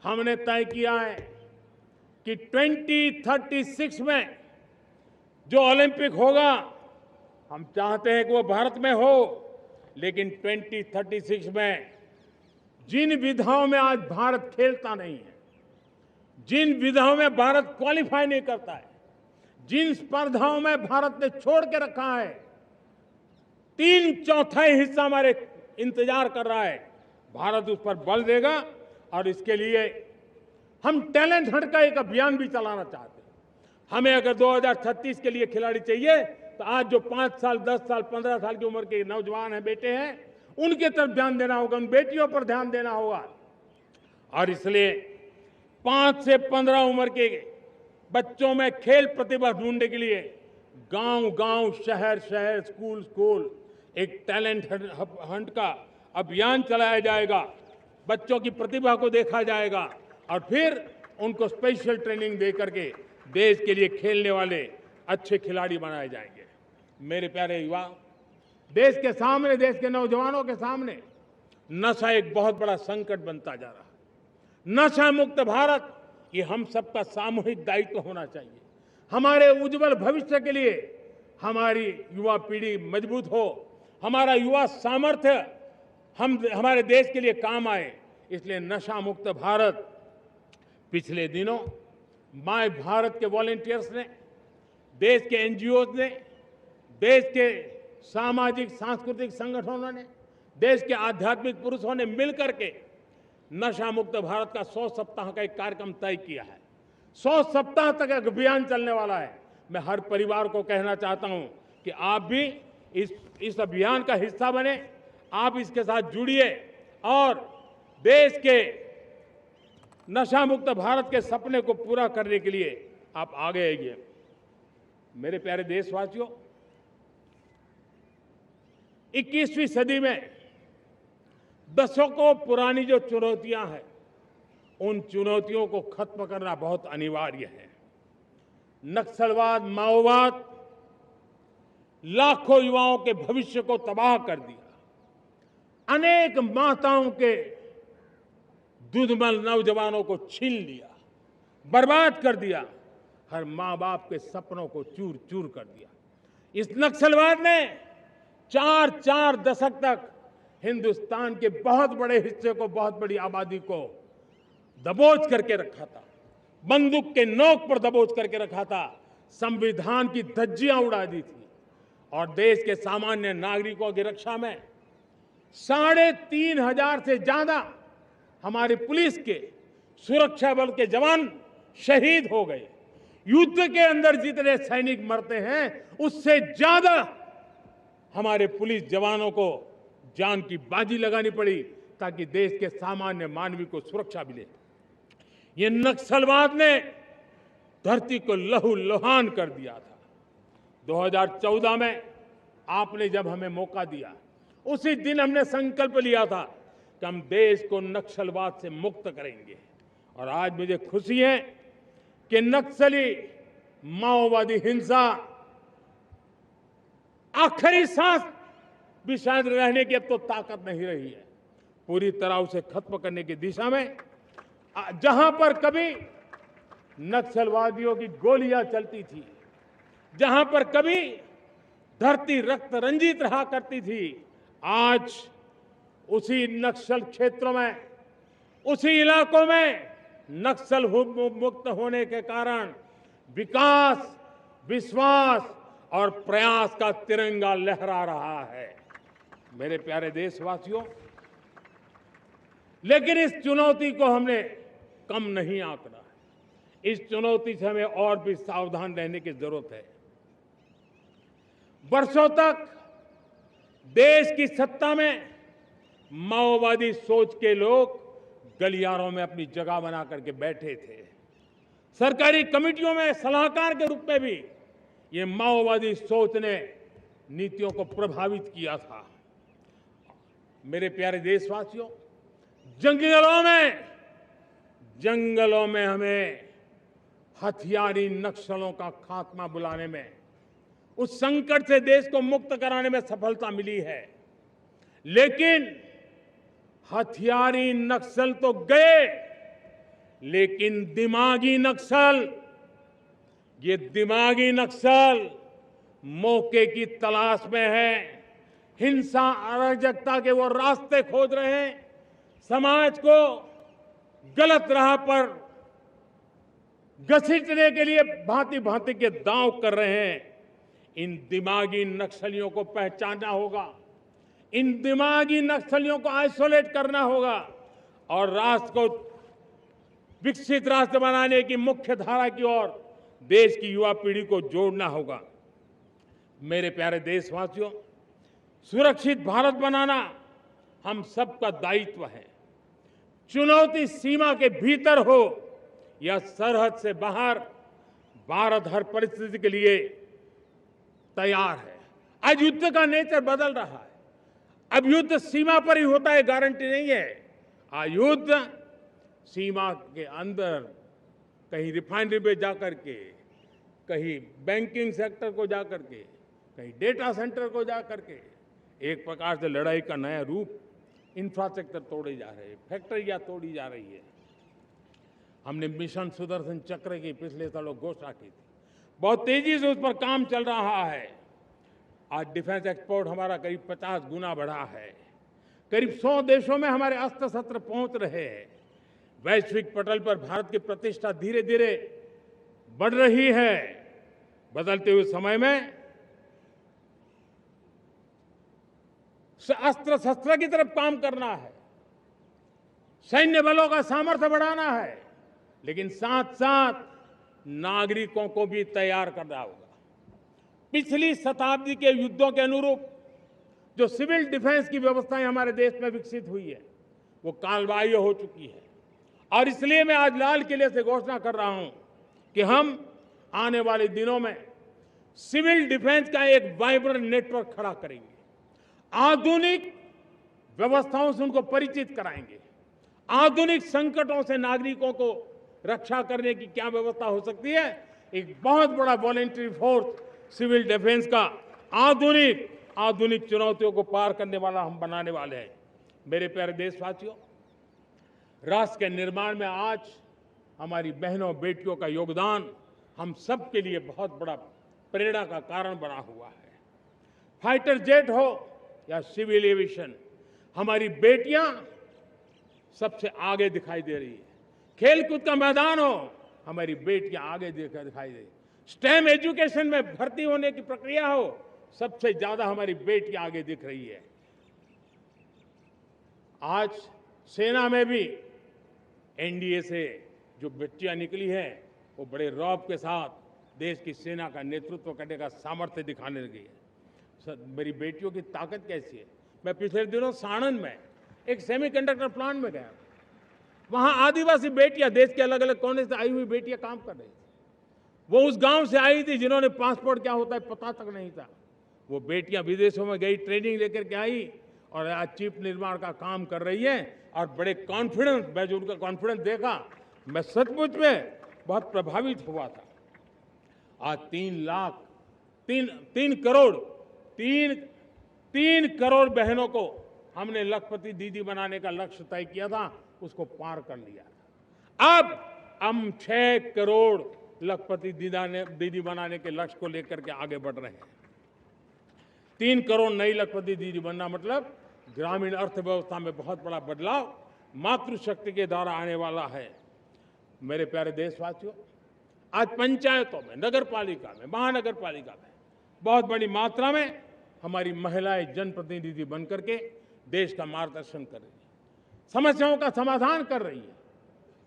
हमने तय किया है कि 2036 में जो ओलंपिक होगा, हम चाहते हैं कि वो भारत में हो, लेकिन 2036 में जिन विधाओं में आज भारत खेलता नहीं है, जिन विधाओं में भारत क्वालिफाई नहीं करता है, जिन स्पर्धाओं में भारत ने छोड़ के रखा है, 3/4 हिस्सा हमारे इंतजार कर रहा है। भारत उस पर बल देगा और इसके लिए हम टैलेंट हंट का एक अभियान भी चलाना चाहते हैं। हमें अगर 2036 के लिए खिलाड़ी चाहिए तो आज जो 5 साल, 10 साल, 15 साल की उम्र के नौजवान हैं, बेटे हैं, उनके तरफ ध्यान देना होगा, उन बेटियों पर ध्यान देना होगा। और इसलिए 5 से 15 उम्र के बच्चों में खेल प्रतिभा ढूंढने के लिए गांव गांव, शहर शहर, स्कूल स्कूल एक टैलेंट हंट का अभियान चलाया जाएगा। बच्चों की प्रतिभा को देखा जाएगा और फिर उनको स्पेशल ट्रेनिंग दे करके देश के लिए खेलने वाले अच्छे खिलाड़ी बनाए जाएंगे। मेरे प्यारे युवा, देश के सामने, देश के नौजवानों के सामने नशा एक बहुत बड़ा संकट बनता जा रहा है। नशा मुक्त भारत ये हम सबका सामूहिक दायित्व होना चाहिए। हमारे उज्जवल भविष्य के लिए हमारी युवा पीढ़ी मजबूत हो, हमारा युवा सामर्थ्य हमारे देश के लिए काम आए, इसलिए नशा मुक्त भारत। पिछले दिनों माय भारत के वॉलंटियर्स ने, देश के एनजीओ ने, देश के सामाजिक सांस्कृतिक संगठनों ने, देश के आध्यात्मिक पुरुषों ने मिलकर के नशा मुक्त भारत का 100 सप्ताह का एक कार्यक्रम तय किया है। 100 सप्ताह तक एक अभियान चलने वाला है। मैं हर परिवार को कहना चाहता हूं कि आप भी इस अभियान का हिस्सा बने, आप इसके साथ जुड़िए और देश के नशा मुक्त भारत के सपने को पूरा करने के लिए आप आगे आइए। मेरे प्यारे देशवासियों, 21वीं सदी में दशकों पुरानी जो चुनौतियां हैं, उन चुनौतियों को खत्म करना बहुत अनिवार्य है। नक्सलवाद, माओवाद लाखों युवाओं के भविष्य को तबाह कर दिया। अनेक माताओं के दुधमल नौजवानों को छीन लिया, बर्बाद कर दिया। हर मां बाप के सपनों को चूर चूर कर दिया। इस नक्सलवाद ने 4 दशक तक हिंदुस्तान के बहुत बड़े हिस्से को, बहुत बड़ी आबादी को दबोच करके रखा था, बंदूक के नोक पर दबोच करके रखा था, संविधान की धज्जियां उड़ा दी थी और देश के सामान्य नागरिकों की रक्षा में 3,500 से ज्यादा हमारी पुलिस के, सुरक्षा बल के जवान शहीद हो गए। युद्ध के अंदर जितने सैनिक मरते हैं, उससे ज्यादा हमारे पुलिस जवानों को जान की बाजी लगानी पड़ी ताकि देश के सामान्य मानवी को सुरक्षा मिले। ये नक्सलवाद ने धरती को लहूलुहान कर दिया था। 2014 में आपने जब हमें मौका दिया, उसी दिन हमने संकल्प लिया था कि हम देश को नक्सलवाद से मुक्त करेंगे। और आज मुझे खुशी है कि नक्सली माओवादी हिंसा आखिरी सांस भी शायद रहने की अब तो ताकत नहीं रही है। पूरी तरह उसे खत्म करने की दिशा में जहां पर कभी नक्सलवादियों की गोलियां चलती थी, जहां पर कभी धरती रक्त रंजित रहा करती थी, आज उसी नक्सल क्षेत्रों में, उसी इलाकों में नक्सल मुक्त होने के कारण विकास, विश्वास और प्रयास का तिरंगा लहरा रहा है। मेरे प्यारे देशवासियों, लेकिन इस चुनौती को हमने कम नहीं आंकना है। इस चुनौती से हमें और भी सावधान रहने की जरूरत है। वर्षों तक देश की सत्ता में माओवादी सोच के लोग गलियारों में अपनी जगह बना करके बैठे थे। सरकारी कमेटियों में सलाहकार के रूप में भी ये माओवादी सोच ने नीतियों को प्रभावित किया था। मेरे प्यारे देशवासियों, जंगलों में हमें हथियारी नक्सलों का खात्मा बुलाने में, उस संकट से देश को मुक्त कराने में सफलता मिली है। लेकिन हथियारी नक्सल तो गए, लेकिन दिमागी नक्सल, ये दिमागी नक्सल मौके की तलाश में है। हिंसा, अराजकता के वो रास्ते खोज रहे हैं, समाज को गलत राह पर घसीटने के लिए भांति भांति के दांव कर रहे हैं। इन दिमागी नक्सलियों को पहचानना होगा, इन दिमागी नक्सलियों को आइसोलेट करना होगा और राष्ट्र को विकसित राष्ट्र बनाने की मुख्य धारा की ओर देश की युवा पीढ़ी को जोड़ना होगा। मेरे प्यारे देशवासियों, सुरक्षित भारत बनाना हम सबका दायित्व है। चुनौती सीमा के भीतर हो या सरहद से बाहर, भारत हर परिस्थिति के लिए तैयार है। आज युद्ध का नेचर बदल रहा है। अब युद्ध सीमा पर ही होता है, गारंटी नहीं है। आज युद्ध सीमा के अंदर, कहीं रिफाइनरी पे जाकर के, कहीं बैंकिंग सेक्टर को जाकर के, कहीं डेटा सेंटर को जाकर के, एक प्रकार से लड़ाई का नया रूप, इंफ्रास्ट्रक्चर तोड़े जा रहे हैं, फैक्ट्रियां तोड़ी जा रही है। हमने मिशन सुदर्शन चक्र की पिछले सालों घोषणा की थी, बहुत तेजी से उस पर काम चल रहा है। आज डिफेंस एक्सपोर्ट हमारा करीब 50 गुना बढ़ा है। करीब 100 देशों में हमारे अस्त्र शस्त्र पहुंच रहे हैं। वैश्विक पटल पर भारत की प्रतिष्ठा धीरे धीरे बढ़ रही है। बदलते हुए समय में अस्त्र शस्त्र की तरफ काम करना है, सैन्य बलों का सामर्थ्य बढ़ाना है, लेकिन साथ साथ नागरिकों को भी तैयार करना होगा। पिछली शताब्दी के युद्धों के अनुरूप जो सिविल डिफेंस की व्यवस्थाएं हमारे देश में विकसित हुई है, वो कालबाह्य हो चुकी है। और इसलिए मैं आज लाल किले से घोषणा कर रहा हूं कि हम आने वाले दिनों में सिविल डिफेंस का एक वाइब्रेंट नेटवर्क खड़ा करेंगे। आधुनिक व्यवस्थाओं से उनको परिचित कराएंगे। आधुनिक संकटों से नागरिकों को रक्षा करने की क्या व्यवस्था हो सकती है, एक बहुत बड़ा वॉलंटरी फोर्स सिविल डिफेंस का आधुनिक चुनौतियों को पार करने वाला हम बनाने वाले हैं। मेरे प्यारे देशवासियों, राष्ट्र के निर्माण में आज हमारी बहनों बेटियों का योगदान हम सब के लिए बहुत बड़ा प्रेरणा का कारण बना हुआ है। फाइटर जेट हो या सिविल एविएशन, हमारी बेटियां सबसे आगे दिखाई दे रही है। खेलकूद का मैदान हो, हमारी बेटियां आगे दिखाई दे रही है। स्टेम एजुकेशन में भर्ती होने की प्रक्रिया हो, सबसे ज्यादा हमारी बेटियां आगे दिख रही है। आज सेना में भी एनडीए से जो बच्चियां निकली हैं, वो बड़े रौब के साथ देश की सेना का नेतृत्व करने का सामर्थ्य दिखाने लगी है। मेरी बेटियों की ताकत कैसी है। मैं पिछले दिनों साणंद में एक सेमीकंडक्टर प्लांट में गया। वहां आदिवासी बेटियां, देश के अलग अलग कोने से आई हुई बेटियां काम कर रही थी। वो उस गांव से आई थी जिन्होंने पासपोर्ट क्या होता है पता तक नहीं था। वो बेटियां विदेशों में गई, ट्रेनिंग लेकर के आई और आज चिप निर्माण का काम कर रही है। और बड़े कॉन्फिडेंस, मैं जो उनका कॉन्फिडेंस देखा, मैं सचमुच में बहुत प्रभावित हुआ था। आज 3 करोड़ बहनों को हमने लखपति दीदी बनाने का लक्ष्य तय किया था, उसको पार कर लिया था। अब हम 6 करोड़ लखपति दीदी बनाने के लक्ष्य को लेकर के आगे बढ़ रहे हैं। 3 करोड़ नई लखपति दीदी बनना मतलब ग्रामीण अर्थव्यवस्था में बहुत बड़ा बदलाव मातृशक्ति के द्वारा आने वाला है। मेरे प्यारे देशवासियों, आज पंचायतों में, नगर पालिका में, महानगर पालिका में बहुत बड़ी मात्रा में हमारी महिलाएं जनप्रतिनिधि बनकर के देश का मार्गदर्शन कर रही है, समस्याओं का समाधान कर रही है,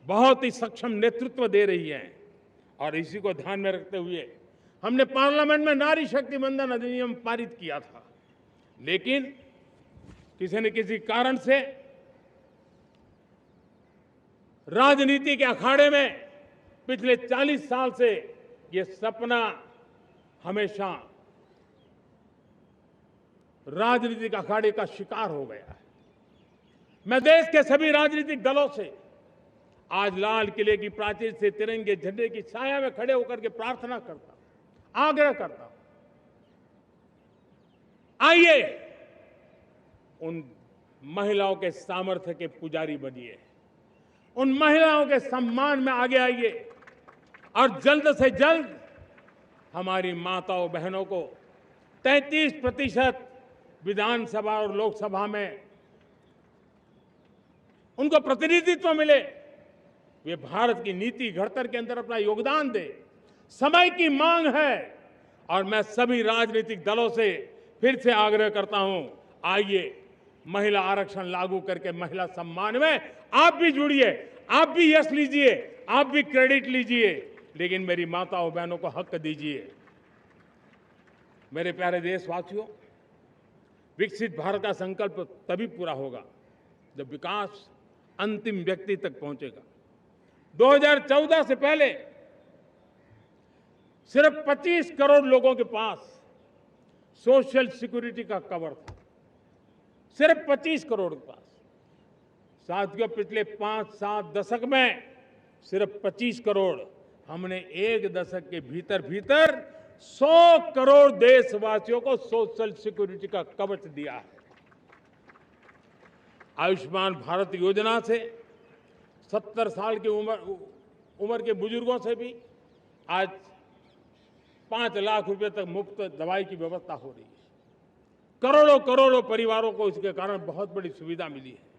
बहुत ही सक्षम नेतृत्व दे रही है। और इसी को ध्यान में रखते हुए हमने पार्लियामेंट में नारी शक्ति वंदन अधिनियम पारित किया था। लेकिन किसी न किसी कारण से राजनीति के अखाड़े में पिछले 40 साल से ये सपना हमेशा राजनीतिक अखाड़े का शिकार हो गया है। मैं देश के सभी राजनीतिक दलों से आज लाल किले की प्राचीर से तिरंगे झंडे की छाया में खड़े होकर के प्रार्थना करता हूं, आग्रह करता हूं, आइए उन महिलाओं के सामर्थ्य के पुजारी बनिए, उन महिलाओं के सम्मान में आगे आइए और जल्द से जल्द हमारी माताओं बहनों को 33% विधानसभा और लोकसभा में उनको प्रतिनिधित्व मिले, वे भारत की नीति घड़तर के अंदर अपना योगदान दे। समय की मांग है और मैं सभी राजनीतिक दलों से फिर से आग्रह करता हूं, आइए महिला आरक्षण लागू करके महिला सम्मान में आप भी जुड़िए, आप भी यश लीजिए, आप भी क्रेडिट लीजिए, लेकिन मेरी माताओं बहनों को हक दीजिए। मेरे प्यारे देशवासियों, विकसित भारत का संकल्प तभी पूरा होगा जब विकास अंतिम व्यक्ति तक पहुंचेगा। 2014 से पहले सिर्फ 25 करोड़ लोगों के पास सोशल सिक्योरिटी का कवर था, सिर्फ 25 करोड़ के पास। साथियों, पिछले 5-7 दशक में सिर्फ 25 करोड़, हमने एक दशक के भीतर भीतर 100 करोड़ देशवासियों को सोशल सिक्योरिटी का कवच दिया है। आयुष्मान भारत योजना से 70 साल की उम्र के बुजुर्गों से भी आज 5 लाख रुपए तक मुफ्त दवाई की व्यवस्था हो रही है। करोड़ों करोड़ों परिवारों को इसके कारण बहुत बड़ी सुविधा मिली है।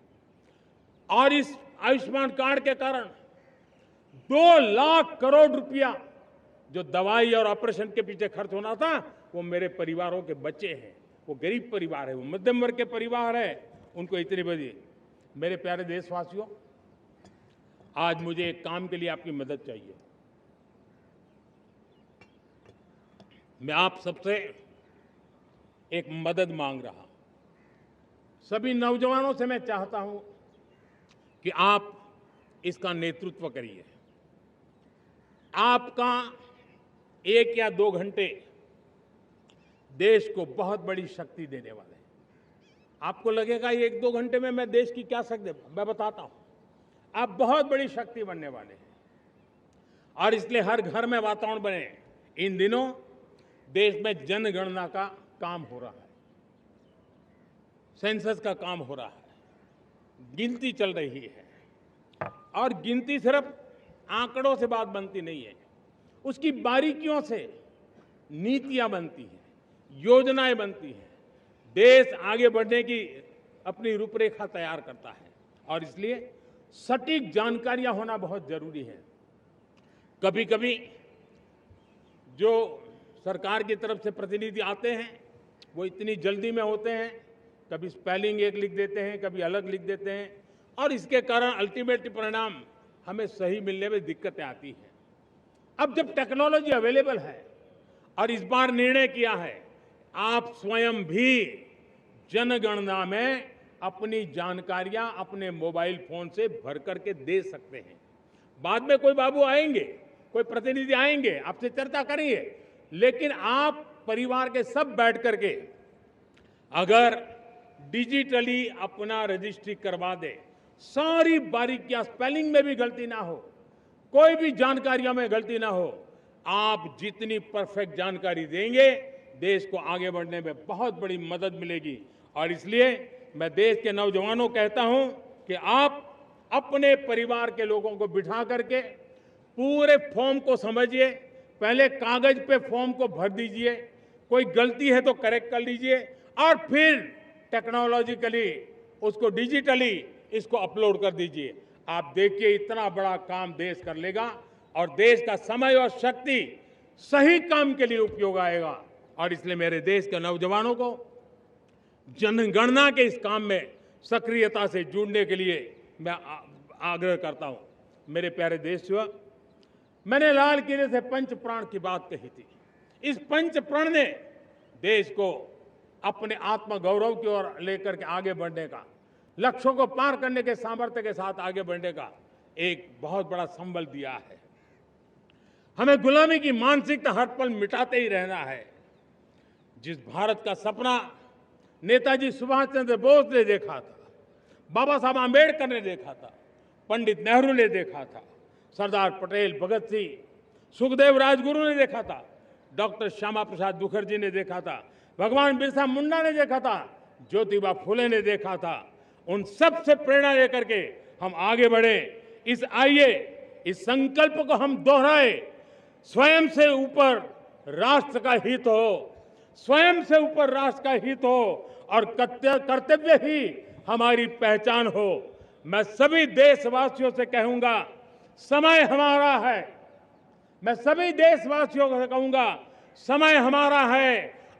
और इस आयुष्मान कार्ड के कारण 2 लाख करोड़ रुपया जो दवाई और ऑपरेशन के पीछे खर्च होना था, वो मेरे परिवारों के बच्चे हैं। वो गरीब परिवार है, वो मध्यम वर्ग के परिवार है, उनको इतनी बड़ी। मेरे प्यारे देशवासियों, आज मुझे एक काम के लिए आपकी मदद चाहिए। मैं आप सबसे एक मदद मांग रहा हूं। सभी नौजवानों से मैं चाहता हूं कि आप इसका नेतृत्व करिए। आपका 1 या 2 घंटे देश को बहुत बड़ी शक्ति देने वाले हैं। आपको लगेगा 1-2 घंटे में मैं देश की क्या शक्ति, मैं बताता हूं, आप बहुत बड़ी शक्ति बनने वाले हैं। और इसलिए हर घर में वातावरण बने। इन दिनों देश में जनगणना का काम हो रहा है, सेंसस का काम हो रहा है, गिनती चल रही है। और गिनती सिर्फ आंकड़ों से बात बनती नहीं है, उसकी बारीकियों से नीतियां बनती हैं, योजनाएं बनती हैं। देश आगे बढ़ने की अपनी रूपरेखा तैयार करता है और इसलिए सटीक जानकारियां होना बहुत जरूरी है। कभी कभी जो सरकार की तरफ से प्रतिनिधि आते हैं वो इतनी जल्दी में होते हैं, कभी स्पेलिंग एक लिख देते हैं, कभी अलग लिख देते हैं, और इसके कारण अल्टीमेट परिणाम हमें सही मिलने में दिक्कतें आती हैं। अब जब टेक्नोलॉजी अवेलेबल है और इस बार निर्णय किया है, आप स्वयं भी जनगणना में अपनी जानकारियां अपने मोबाइल फोन से भर करके दे सकते हैं। बाद में कोई बाबू आएंगे, कोई प्रतिनिधि आएंगे, आपसे चर्चा करेंगे, लेकिन आप परिवार के सब बैठ करके अगर डिजिटली अपना रजिस्ट्री करवा दे, सारी बारीकियां, स्पेलिंग में भी गलती ना हो, कोई भी जानकारियों में गलती ना हो, आप जितनी परफेक्ट जानकारी देंगे देश को आगे बढ़ने में बहुत बड़ी मदद मिलेगी। और इसलिए मैं देश के नौजवानों को कहता हूं कि आप अपने परिवार के लोगों को बिठा करके पूरे फॉर्म को समझिए। पहले कागज पे फॉर्म को भर दीजिए, कोई गलती है तो करेक्ट कर लीजिए, और फिर टेक्नोलॉजिकली उसको डिजिटली इसको अपलोड कर दीजिए। आप देखिए इतना बड़ा काम देश कर लेगा और देश का समय और शक्ति सही काम के लिए उपयोग आएगा। और इसलिए मेरे देश के नौजवानों को जनगणना के इस काम में सक्रियता से जुड़ने के लिए मैं आग्रह करता हूं। मेरे प्यारे देशवासियों, मैंने लाल किले से पंच प्राण की बात कही थी। इस पंच प्राण ने देश को अपने आत्मगौरव की ओर लेकर के आगे बढ़ने का, लक्ष्यों को पार करने के सामर्थ्य के साथ आगे बढ़ने का एक बहुत बड़ा संबल दिया है। हमें गुलामी की मानसिकता हर पल मिटाते ही रहना है। जिस भारत का सपना नेताजी सुभाष चंद्र बोस ने देखा था, बाबा साहब आंबेडकर ने देखा था, पंडित नेहरू ने देखा था, सरदार पटेल, भगत सिंह, सुखदेव राजगुरु ने देखा था, डॉक्टर श्यामा प्रसाद मुखर्जी ने देखा था, भगवान बिरसा मुंडा ने देखा था, ज्योतिबा फुले ने देखा था, उन सब से प्रेरणा लेकर के हम आगे बढ़े। इस संकल्प को हम दोहराए, स्वयं से ऊपर राष्ट्र का हित हो, स्वयं से ऊपर राष्ट्र का हित हो और कर्तव्य ही हमारी पहचान हो। मैं सभी देशवासियों से कहूंगा, समय हमारा है। मैं सभी देशवासियों से कहूंगा, समय हमारा है,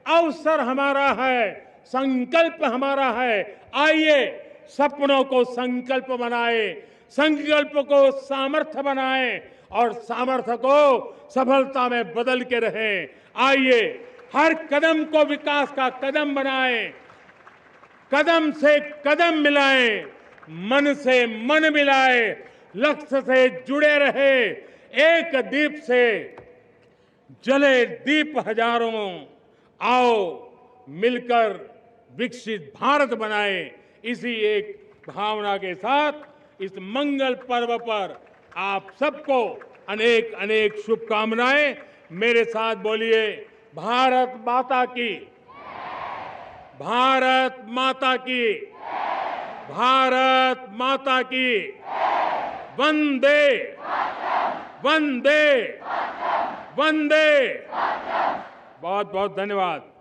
अवसर हमारा है, संकल्प हमारा है। आइए सपनों को संकल्प बनाए, संकल्प को सामर्थ्य बनाए और सामर्थ्य को सफलता में बदल के रहें। आइए हर कदम को विकास का कदम बनाएं, कदम से कदम मिलाएं, मन से मन मिलाएं, लक्ष्य से जुड़े रहे, एक दीप से जले दीप हजारों, आओ मिलकर विकसित भारत बनाए। इसी एक भावना के साथ इस मंगल पर्व पर आप सबको अनेक अनेक शुभकामनाएं। मेरे साथ बोलिए, भारत माता की, भारत माता की, भारत माता की, वंदे वंदे वंदे। बहुत बहुत धन्यवाद।